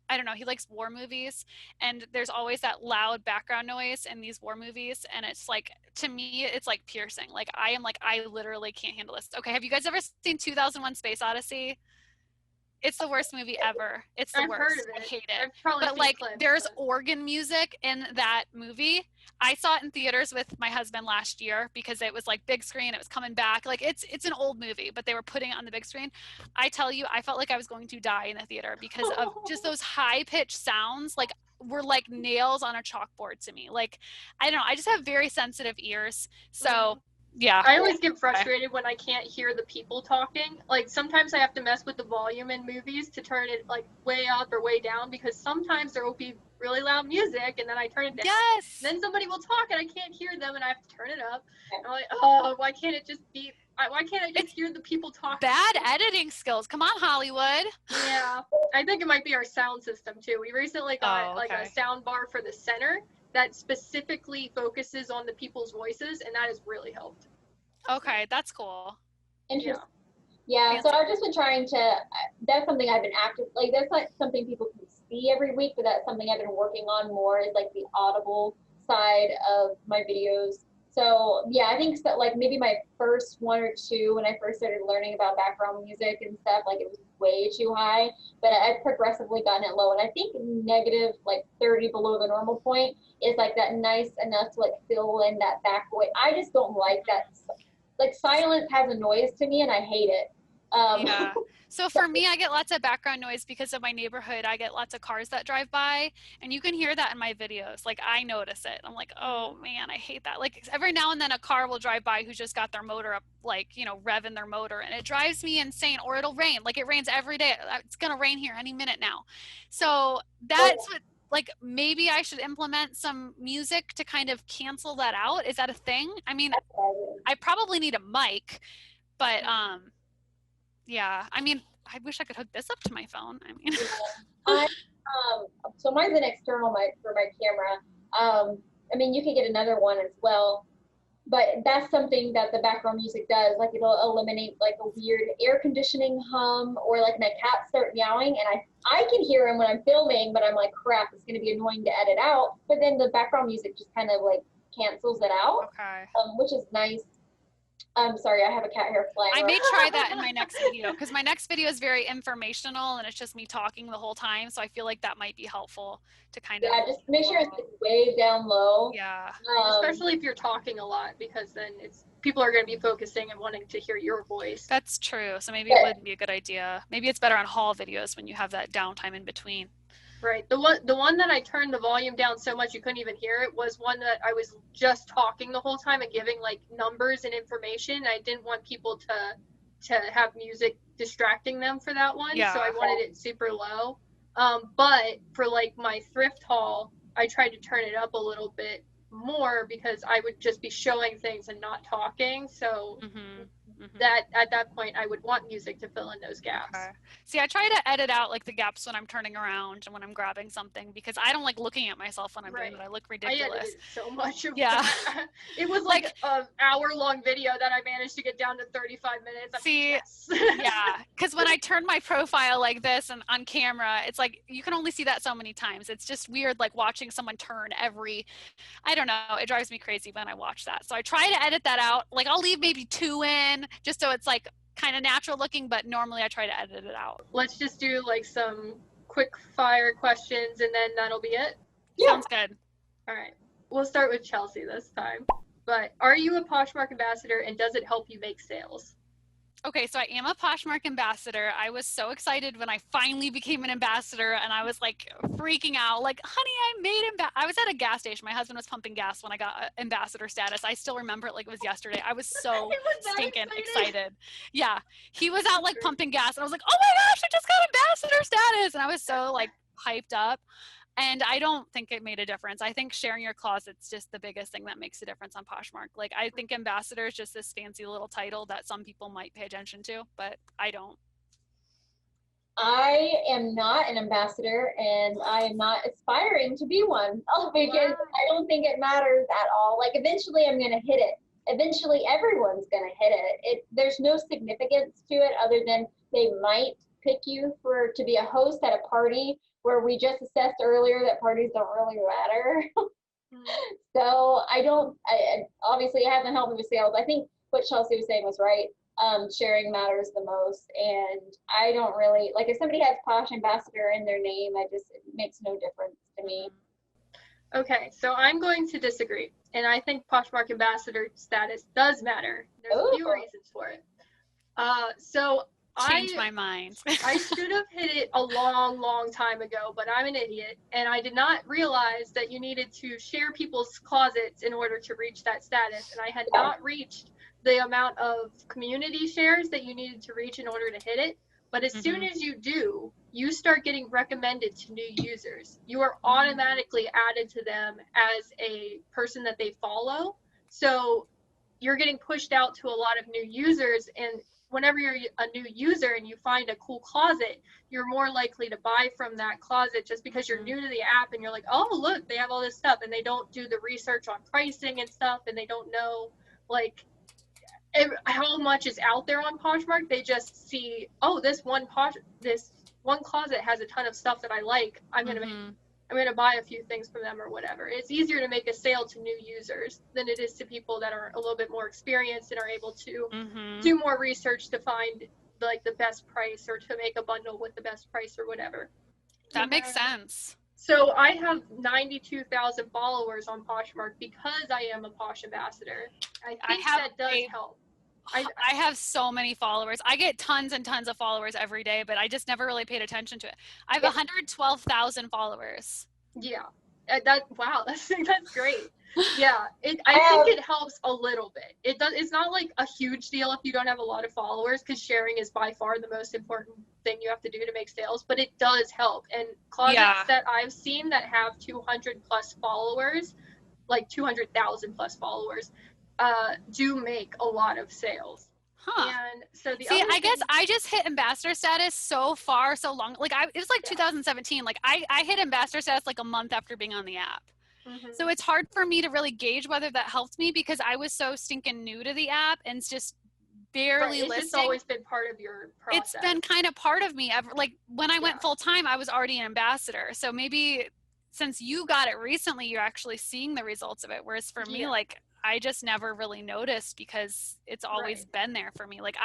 I don't know, he likes war movies, and there's always that loud background noise in these war movies, and it's like, to me, it's like piercing. Like, I literally can't handle this. Okay, have you guys ever seen 2001: Space Odyssey? It's the worst movie ever. It's the worst. Heard of it. I hate it. But like, there's organ music in that movie. I saw it in theaters with my husband last year because it was like big screen. It was coming back. Like, it's an old movie, but they were putting it on the big screen. I tell you, I felt like I was going to die in the theater because of just those high pitched sounds. Like, were like nails on a chalkboard to me. Like, I don't know. I just have very sensitive ears. So yeah. I always get frustrated when I can't hear the people talking. Like, sometimes I have to mess with the volume in movies to turn it like way up or way down, because sometimes there will be really loud music and then I turn it down. Yes. Then somebody will talk and I can't hear them and I have to turn it up. And I'm like, oh, why can't I just hear the people talking? Bad editing skills. Come on, Hollywood. Yeah. I think it might be our sound system too. We recently got like a sound bar for the center that specifically focuses on the people's voices, and that has really helped. Okay, that's cool. Interesting. Yeah, so I've just been trying to, that's something I've been like, that's not something people can see every week, but that's something I've been working on more, is like the audible side of my videos. So yeah, I think that like maybe my first 1 or 2, when I first started learning about background music and stuff, like it was way too high, but I've progressively gotten it low. And I think -30 below the normal point is like that nice enough to like fill in that back voice. I just don't like that. Like, silence has a noise to me and I hate it. Yeah. So for me, I get lots of background noise because of my neighborhood. I get lots of cars that drive by, and you can hear that in my videos. Like, I notice it. I'm like, oh man, I hate that. Like, every now and then a car will drive by who's just got their motor up, like, revving their motor, and it drives me insane. Or it'll rain. Like, it rains every day. It's going to rain here any minute now. So that's what, like, maybe I should implement some music to kind of cancel that out. Is that a thing? I mean, I probably need a mic, but Yeah. I mean, I wish I could hook this up to my phone. I mean, I, so mine's an external mic for my camera. I mean, you could get another one as well, but that's something that the background music does. Like it'll eliminate like a weird air conditioning hum, or like my cats start meowing and I can hear them when I'm filming, but I'm like, crap, it's going to be annoying to edit out. But then the background music just kind of like cancels it out, okay. which is nice. I'm sorry, I have a cat hair flying I around. may try that in my next video, because my next video is very informational and it's just me talking the whole time. So I feel like that might be helpful to kind of. Yeah, just make sure it's way down low. Yeah. Especially if you're talking a lot, because then people are going to be focusing and wanting to hear your voice. That's true. So maybe it wouldn't be a good idea. Maybe it's better on haul videos when you have that downtime in between. Right. The one that I turned the volume down so much you couldn't even hear it was one that I was just talking the whole time and giving like numbers and information. I didn't want people to have music distracting them for that one. Yeah. So I wanted it super low. But for like my thrift haul, I tried to turn it up a little bit more because I would just be showing things and not talking. So that at that point I would want music to fill in those gaps. Okay. See, I try to edit out like the gaps when I'm turning around and when I'm grabbing something, because I don't like looking at myself when I'm doing it. I look ridiculous. I edited so much of yeah. that. It was like an hour-long video that I managed to get down to 35 minutes. See, yes. Yeah, because when I turn my profile like this and on camera, it's like you can only see that so many times. It's just weird, like watching someone turn I don't know, it drives me crazy when I watch that. So I try to edit that out. Like I'll leave maybe 2 in just so it's like kind of natural looking, but normally I try to edit it out. Let's just do like some quick fire questions and then that'll be it. Yeah. Sounds good. All right. We'll start with Chelsea this time. But are you a Poshmark ambassador and does it help you make sales? Okay, so I am a Poshmark ambassador. I was so excited when I finally became an ambassador, and I was like freaking out, like, honey, I made I was at a gas station. My husband was pumping gas when I got ambassador status. I still remember it like it was yesterday. I was so stinking excited. Yeah, he was out like pumping gas, and I was like, oh my gosh, I just got ambassador status, and I was so like hyped up. And I don't think it made a difference. I think sharing your closet's just the biggest thing that makes a difference on Poshmark. Like, I think ambassador is just this fancy little title that some people might pay attention to, but I don't. I am not an ambassador, and I am not aspiring to be one because I don't think it matters at all. Like, eventually I'm going to hit it. Eventually everyone's going to hit it. There's no significance to it other than they might pick you to be a host at a party, where we just assessed earlier that parties don't really matter. So obviously it hasn't helped me with sales. I think what Chelsea was saying was right. Sharing matters the most. And I don't really, like if somebody has Posh Ambassador in their name, it makes no difference to me. Okay, so I'm going to disagree. And I think Poshmark Ambassador status does matter. There's a few reasons for it. Changed my mind. I should have hit it a long time ago, but I'm an idiot, and I did not realize that you needed to share people's closets in order to reach that status, and I had not reached the amount of community shares that you needed to reach in order to hit it. But as soon as you do, you start getting recommended to new users. You are automatically added to them as a person that they follow, so you're getting pushed out to a lot of new users. And whenever you're a new user and you find a cool closet, you're more likely to buy from that closet just because you're new to the app and you're like, oh, look, they have all this stuff, and they don't do the research on pricing and stuff, and they don't know like how much is out there on Poshmark. They just see, oh, this one closet has a ton of stuff that I like. I'm gonna buy a few things from them or whatever. It's easier to make a sale to new users than it is to people that are a little bit more experienced and are able to do more research to find like the best price or to make a bundle with the best price or whatever. That makes sense. So I have 92,000 followers on Poshmark because I am a Posh ambassador. I think that does help. I have so many followers. I get tons and tons of followers every day, but I just never really paid attention to it. I have 112,000 followers. Yeah. That's great. Yeah. I think it helps a little bit. It's not like a huge deal if you don't have a lot of followers, because sharing is by far the most important thing you have to do to make sales, but it does help. And closets that I've seen that have 200 plus followers, like 200,000 plus followers, do make a lot of sales. Huh. And so the See, other I guess thing, I just hit ambassador status so long. Like it was like 2017. Like I hit ambassador status like a month after being on the app. So it's hard for me to really gauge whether that helped me because I was so stinking new to the app and it's just barely it's listing. just always been part of your process. It's been kind of part of me. Like when I went Yeah. full time, I was already an ambassador. So maybe since you got it recently, you're actually seeing the results of it. Whereas for me, like I just never really noticed because it's always been there for me. Like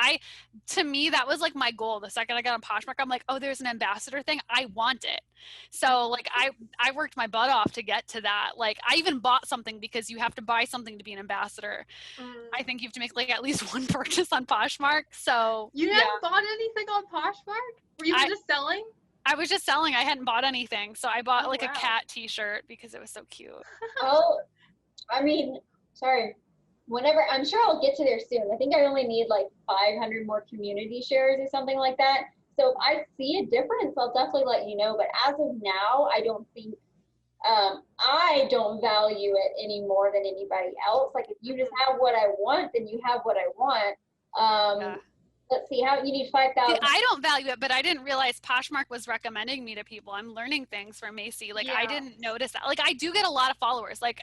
to me, that was like my goal. The second I got on Poshmark, I'm like, oh, there's an ambassador thing. I want it. So like I worked my butt off to get to that. Like I even bought something because you have to buy something to be an ambassador. I think you have to make like at least one purchase on Poshmark. So you haven't bought anything on Poshmark? Were you just selling? I was just selling. I hadn't bought anything. So I bought a cat t-shirt because it was so cute. Oh, I mean, sorry. Whenever, I'm sure I'll get to there soon. I think I only need like 500 more community shares or something like that. So if I see a difference, I'll definitely let you know. But as of now, I don't think, I don't value it any more than anybody else. Like if you just have what I want, then you have what I want. Let's see, how you need 5,000. I don't value it, but I didn't realize Poshmark was recommending me to people. I'm learning things from Macy. Like I didn't notice that. Like I do get a lot of followers. Like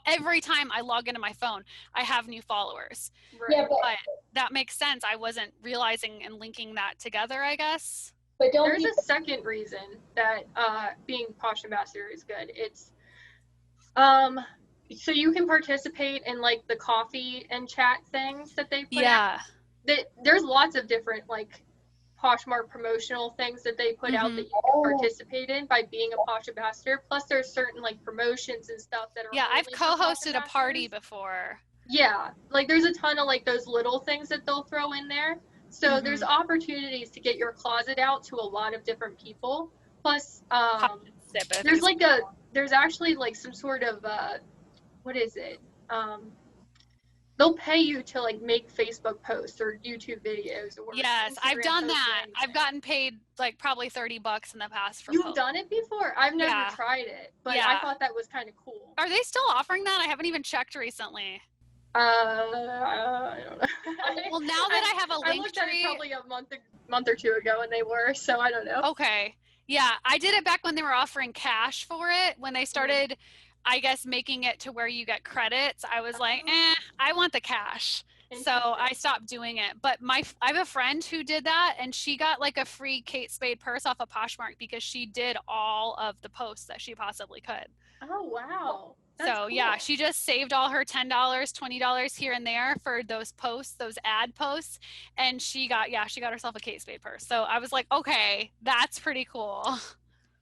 every time I log into my phone, I have new followers. Yeah, but that makes sense. I wasn't realizing and linking that together, I guess. But there's a second reason that being Posh Ambassador is good. It's so you can participate in like the coffee and chat things that they put out. There's lots of different like Poshmark promotional things that they put out that you can participate in by being a Posh Ambassador. Plus there's certain like promotions and stuff that are I've co-hosted a party before. Like there's a ton of like those little things that they'll throw in there. So there's opportunities to get your closet out to a lot of different people. Plus there's actually like some sort of what is it? They'll pay you to like make Facebook posts or YouTube videos or yes, Instagram I've done that. I've gotten paid like probably $30 in the past for You've done it before? I've never tried it, but I thought that was kind of cool. Are they still offering that? I haven't even checked recently. I don't know. Well, now that I have a link I looked at it probably a month or two ago and they were, so I don't know. Okay. Yeah, I did it back when they were offering cash for it. When they started, I guess, making it to where you get credits, I was like, I want the cash. So I stopped doing it. But I have a friend who did that, and she got like a free Kate Spade purse off of Poshmark because she did all of the posts that she possibly could. Oh, wow. That's cool. Yeah, she just saved all her $10, $20 here and there for those posts, those ad posts. And she got herself a Kate Spade purse. So I was like, okay, that's pretty cool. I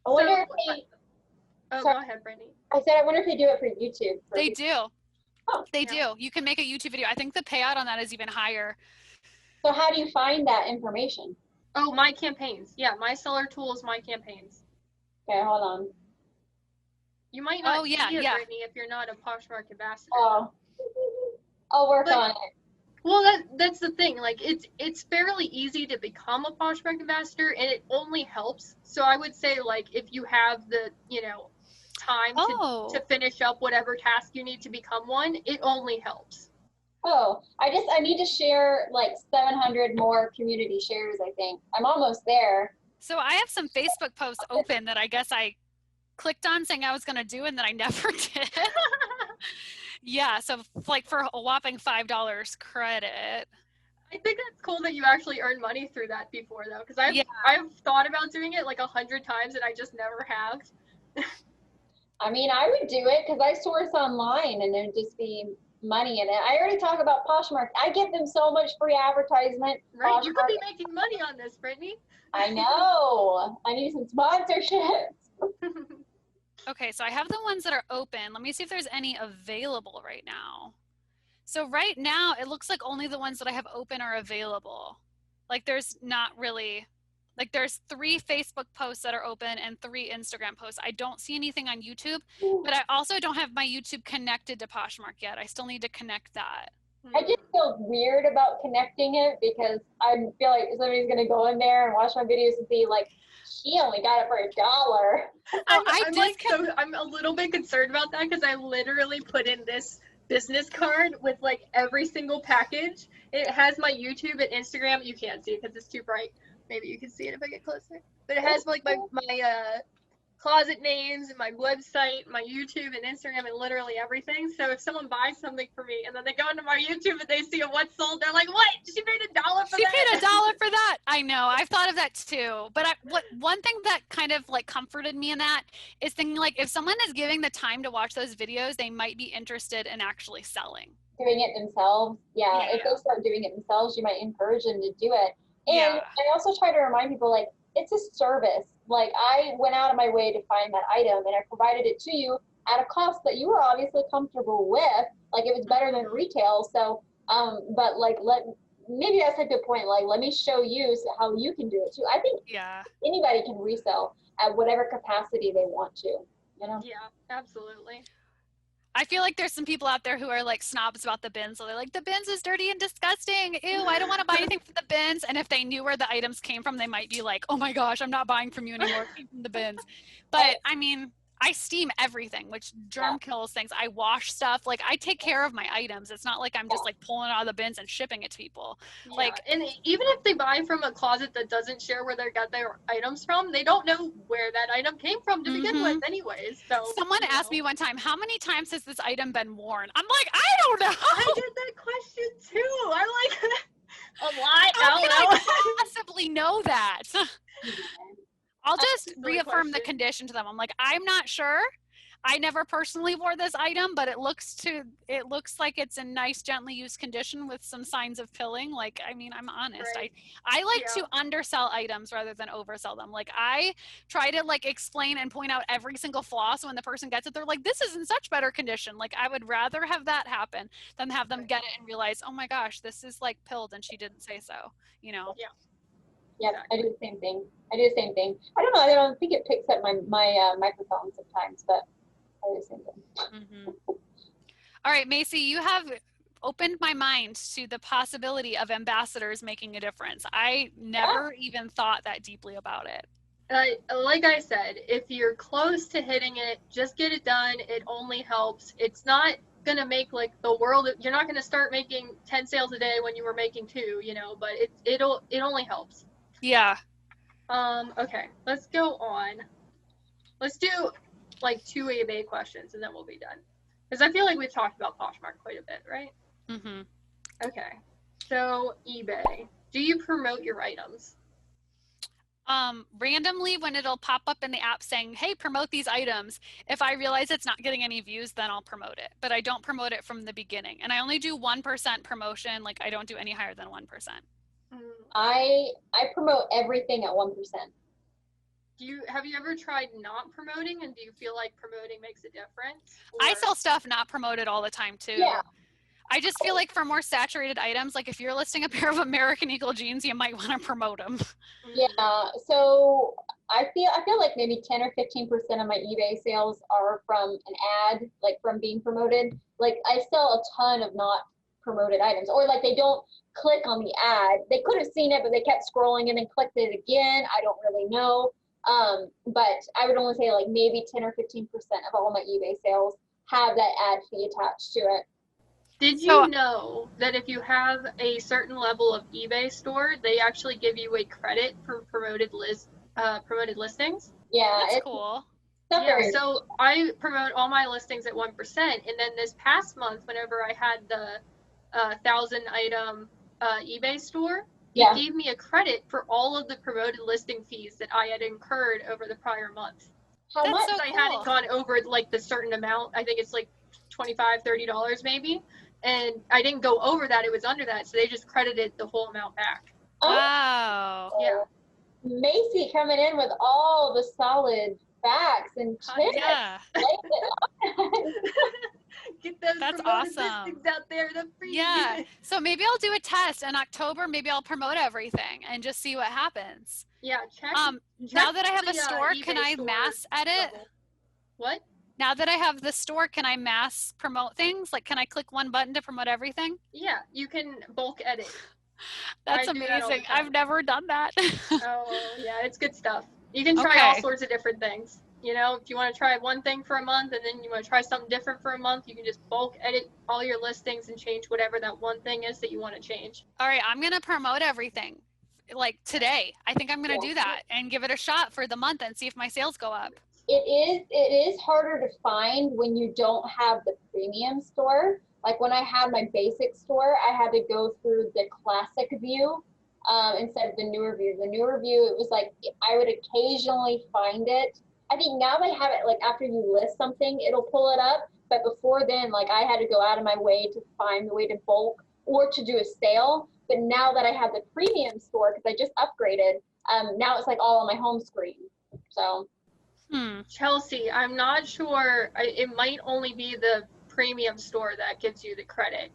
wonder if go ahead, Brittany. I said, I wonder if they do it for YouTube. They do. Oh, they do. You can make a YouTube video. I think the payout on that is even higher. So how do you find that information? Oh, My Campaigns. Yeah, my seller tool is My Campaigns. Okay, hold on. You might not see it, Brittany, if you're not a Poshmark ambassador. Oh, I'll work on it. Well, that's the thing. Like, it's fairly easy to become a Poshmark ambassador, and it only helps. So I would say, like, if you have the, time to finish up whatever task you need to become one, it only helps. Oh, I need to share like 700 more community shares, I think. I'm almost there. So I have some Facebook posts open that I guess I clicked on saying I was going to do and then I never did. Yeah, so like for a whopping $5 credit. I think that's cool that you actually earned money through that before, though, because I've thought about doing it like 100 times and I just never have. I mean, I would do it because I source online and there'd just be money in it. I already talk about Poshmark. I give them so much free advertisement. Right, Poshmark. You could be making money on this, Brittany. I know. I need some sponsorships. Okay, so I have the ones that are open. Let me see if there's any available right now. So right now, it looks like only the ones that I have open are available. Like there's not really, like there's 3 Facebook posts that are open and 3 Instagram posts. I don't see anything on YouTube, but I also don't have my YouTube connected to Poshmark yet. I still need to connect that. I just feel weird about connecting it because I feel like somebody's going to go in there and watch my videos and be like, she only got it for $1. I'm a little bit concerned about that because I literally put in this business card with like every single package. It has my YouTube and Instagram. You can't see it because it's too bright. Maybe you can see it if I get closer. But it has like my closet names and my website, my YouTube and Instagram, and literally everything. So if someone buys something for me and then they go into my YouTube and they see a what's sold, they're like, "What? She paid $1 for that?" She paid $1 for that. I know. I've thought of that too. But one thing that kind of like comforted me in that is thinking like if someone is giving the time to watch those videos, they might be interested in actually selling. Doing it themselves. Yeah. If they start doing it themselves, you might encourage them to do it. And I also try to remind people like it's a service. Like I went out of my way to find that item and I provided it to you at a cost that you were obviously comfortable with. Like it was better than retail. So, but like maybe that's a good point. Like let me show you how you can do it too. I think anybody can resell at whatever capacity they want to. You know? Yeah, absolutely. I feel like there's some people out there who are like snobs about the bins. So they're like, the bins is dirty and disgusting. Ew, I don't want to buy anything from the bins. And if they knew where the items came from, they might be like, oh my gosh, I'm not buying from you anymore. It came from the bins. But I mean, I steam everything, which germ kills things. I wash stuff. Like I take care of my items. It's not like I'm just like pulling it out of the bins and shipping it to people. Yeah. Like, and even if they buy from a closet that doesn't share where they got their items from, they don't know where that item came from to begin with anyways. So someone asked me one time, how many times has this item been worn? I'm like, I don't know. I get that question too. I'm like, a lot. How can I possibly know that? I'll just reaffirm the condition to them. I'm like, I'm not sure. I never personally wore this item, but it looks like it's in nice, gently used condition with some signs of pilling. Like, I mean, I'm honest. Right. I like to undersell items rather than oversell them. Like I try to like explain and point out every single flaw. So when the person gets it, they're like, this is in such better condition. Like I would rather have that happen than have them get it and realize, oh my gosh, this is like pilled and she didn't say so, you know? Yeah. Yeah, I do the same thing. I don't know. I don't think it picks up my microphone sometimes, but I do the same thing. All right, Macy, you have opened my mind to the possibility of ambassadors making a difference. I never even thought that deeply about it. Like I said, if you're close to hitting it, just get it done. It only helps. It's not gonna make like the world. You're not gonna start making 10 sales a day when you were making 2, you know. But it only helps. Yeah. Okay, let's go on. Let's do like 2 eBay questions and then we'll be done. Because I feel like we've talked about Poshmark quite a bit, right? Mm-hmm. Okay. So eBay, do you promote your items? Randomly when it'll pop up in the app saying, hey, promote these items. If I realize it's not getting any views, then I'll promote it. But I don't promote it from the beginning. And I only do 1% promotion. Like I don't do any higher than 1%. I promote everything at 1%. Have you ever tried not promoting, and do you feel like promoting makes a difference? Or... I sell stuff not promoted all the time too. Yeah. I just feel like for more saturated items, like if you're listing a pair of American Eagle jeans, you might want to promote them. Yeah. So I feel like maybe 10 or 15% of my eBay sales are from an ad, like from being promoted. Like I sell a ton of not promoted items, or like they don't click on the ad. They could have seen it, but they kept scrolling and then clicked it again. I don't really know. But I would only say like maybe 10 or 15% of all my eBay sales have that ad fee attached to it. Did you know that if you have a certain level of eBay store, they actually give you a credit for promoted listings? Yeah, that's cool. Yeah, so I promote all my listings at 1%, and then this past month, whenever I had the 1,000 item eBay store, it gave me a credit for all of the promoted listing fees that I had incurred over the prior month. How much? So I hadn't gone over like the certain amount. I think it's like $25, $30 maybe. And I didn't go over that. It was under that. So they just credited the whole amount back. Wow. Yeah. Macy coming in with all the solid facts and tips. Yeah. Get those That's promoted awesome. listings out there. The free. Yeah. So maybe I'll do a test in October. Maybe I'll promote everything and just see what happens. Yeah. Check now that I have a store, eBay can I store mass edit? level. What? Now that I have the store, can I mass promote things? Like, can I click one button to promote everything? Yeah, you can bulk edit. That's amazing. I've never done that. Oh, yeah, it's good stuff. You can try all sorts of different things. You know, if you want to try one thing for a month and then you want to try something different for a month, you can just bulk edit all your listings and change whatever that one thing is that you want to change. All right, I'm going to promote everything like today. I think I'm going to do that and give it a shot for the month and see if my sales go up. It is harder to find when you don't have the premium store. Like when I had my basic store, I had to go through the classic view instead of the newer view. The newer view, it was like I would occasionally find it. I think now they have it like after you list something, it'll pull it up. But before then, like I had to go out of my way to find the way to bulk or to do a sale. But now that I have the premium store, because I just upgraded, now it's like all on my home screen. So. Chelsea, I'm not sure. It might only be the premium store that gives you the credit.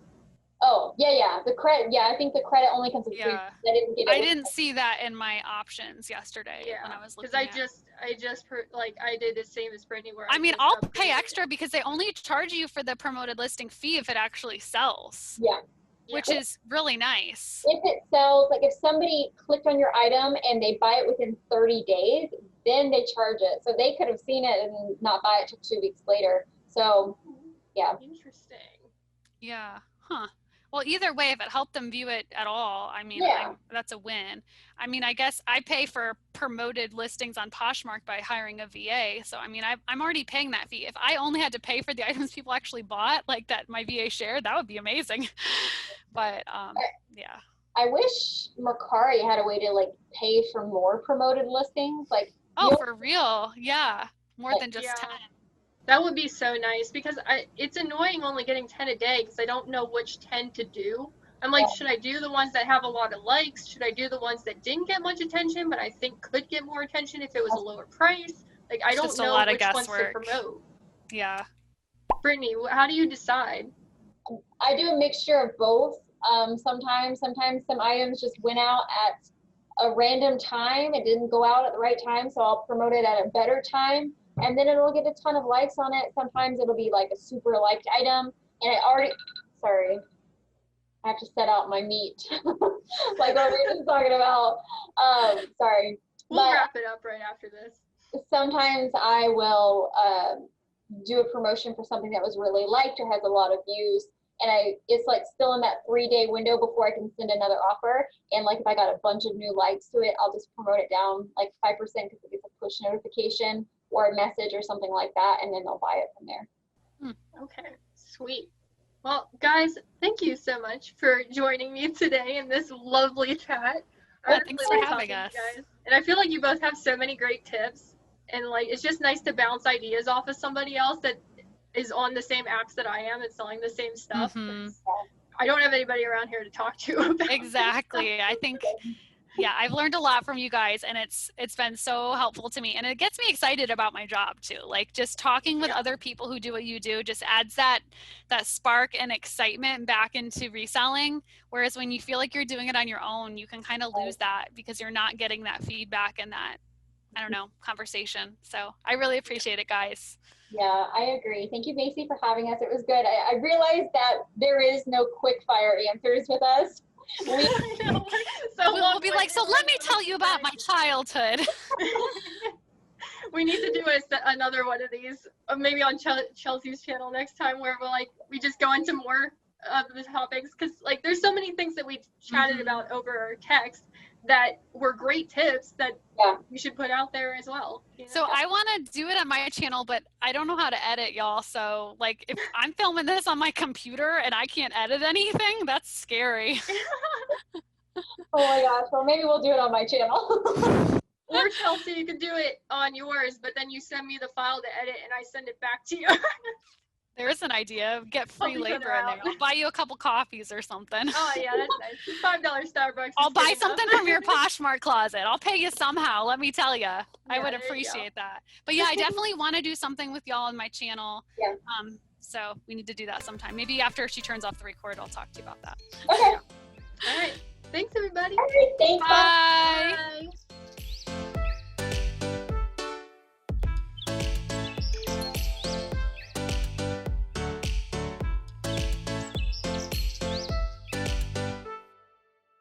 Oh, yeah. The credit, I think the credit only comes with premium. I didn't see that in my options yesterday when I was looking. Because I just I did the same as Brittany. Where I mean, I'll pay extra because they only charge you for the promoted listing fee if it actually sells. Yeah. Which is really nice. If it sells, like if somebody clicked on your item and they buy it within 30 days, then they charge it. So they could have seen it and not buy it till 2 weeks later. So, yeah. Interesting. Yeah. Huh. Well, either way, if it helped them view it at all, I mean, that's a win. I mean, I guess I pay for promoted listings on Poshmark by hiring a VA. So, I mean, I'm already paying that fee. If I only had to pay for the items people actually bought, like that my VA shared, that would be amazing. But, yeah. I wish Mercari had a way to, like, pay for more promoted listings. Like, for real? Yeah. More than just 10. That would be so nice because it's annoying only getting 10 a day because I don't know which 10 to do. I'm like, should I do the ones that have a lot of likes? Should I do the ones that didn't get much attention but I think could get more attention if it was a lower price? Like, I don't know which ones to promote. Yeah. Brittany, how do you decide? I do a mixture of both. Sometimes some items just went out at a random time. It didn't go out at the right time, so I'll promote it at a better time. And then it'll get a ton of likes on it. Sometimes it'll be like a super liked item. And sorry, I have to set out my meat. Like what we were just talking about. Sorry. We'll wrap it up right after this. Sometimes I will do a promotion for something that was really liked or has a lot of views. And it's like still in that 3-day window before I can send another offer. And like if I got a bunch of new likes to it, I'll just promote it down like 5% because it gets a push notification or a message or something like that, and then they'll buy it from there. Okay, sweet. Well, guys, thank you so much for joining me today in this lovely chat. Thanks for having us. Guys. And I feel like you both have so many great tips, and like it's just nice to bounce ideas off of somebody else that is on the same apps that I am and selling the same stuff. I don't have anybody around here to talk to about. Exactly. I think I've learned a lot from you guys, and it's been so helpful to me, and it gets me excited about my job too. Like just talking with other people who do what you do just adds that spark and excitement back into reselling. Whereas when you feel like you're doing it on your own, you can kind of lose that because you're not getting that feedback and that, I don't know, conversation. So I really appreciate it, guys. Yeah, I agree. Thank you, Macy, for having us. It was good. I realized that there is no quick fire answers with us. We'll be like, so let me tell you about my childhood. We need to do another one of these, maybe on Chelsea's channel next time, where we just go into more of the topics, because like there's so many things that we chatted about over text that were great tips that you should put out there as well. You know? So I want to do it on my channel, but I don't know how to edit, y'all. So like if I'm filming this on my computer and I can't edit anything, that's scary. Oh my gosh. Well, maybe we'll do it on my channel. Or Chelsea, you could do it on yours, but then you send me the file to edit and I send it back to you. There's an idea. Get free labor in there. I'll buy you a couple coffees or something. Oh yeah, that's nice. $5 Starbucks. I'll buy something from your Poshmark closet. I'll pay you somehow. Let me tell you, I would appreciate that. But yeah, I definitely want to do something with y'all on my channel. Yeah. So we need to do that sometime. Maybe after she turns off the record, I'll talk to you about that. Okay. All right. Thanks, everybody. All right. Thanks. Bye. Bye.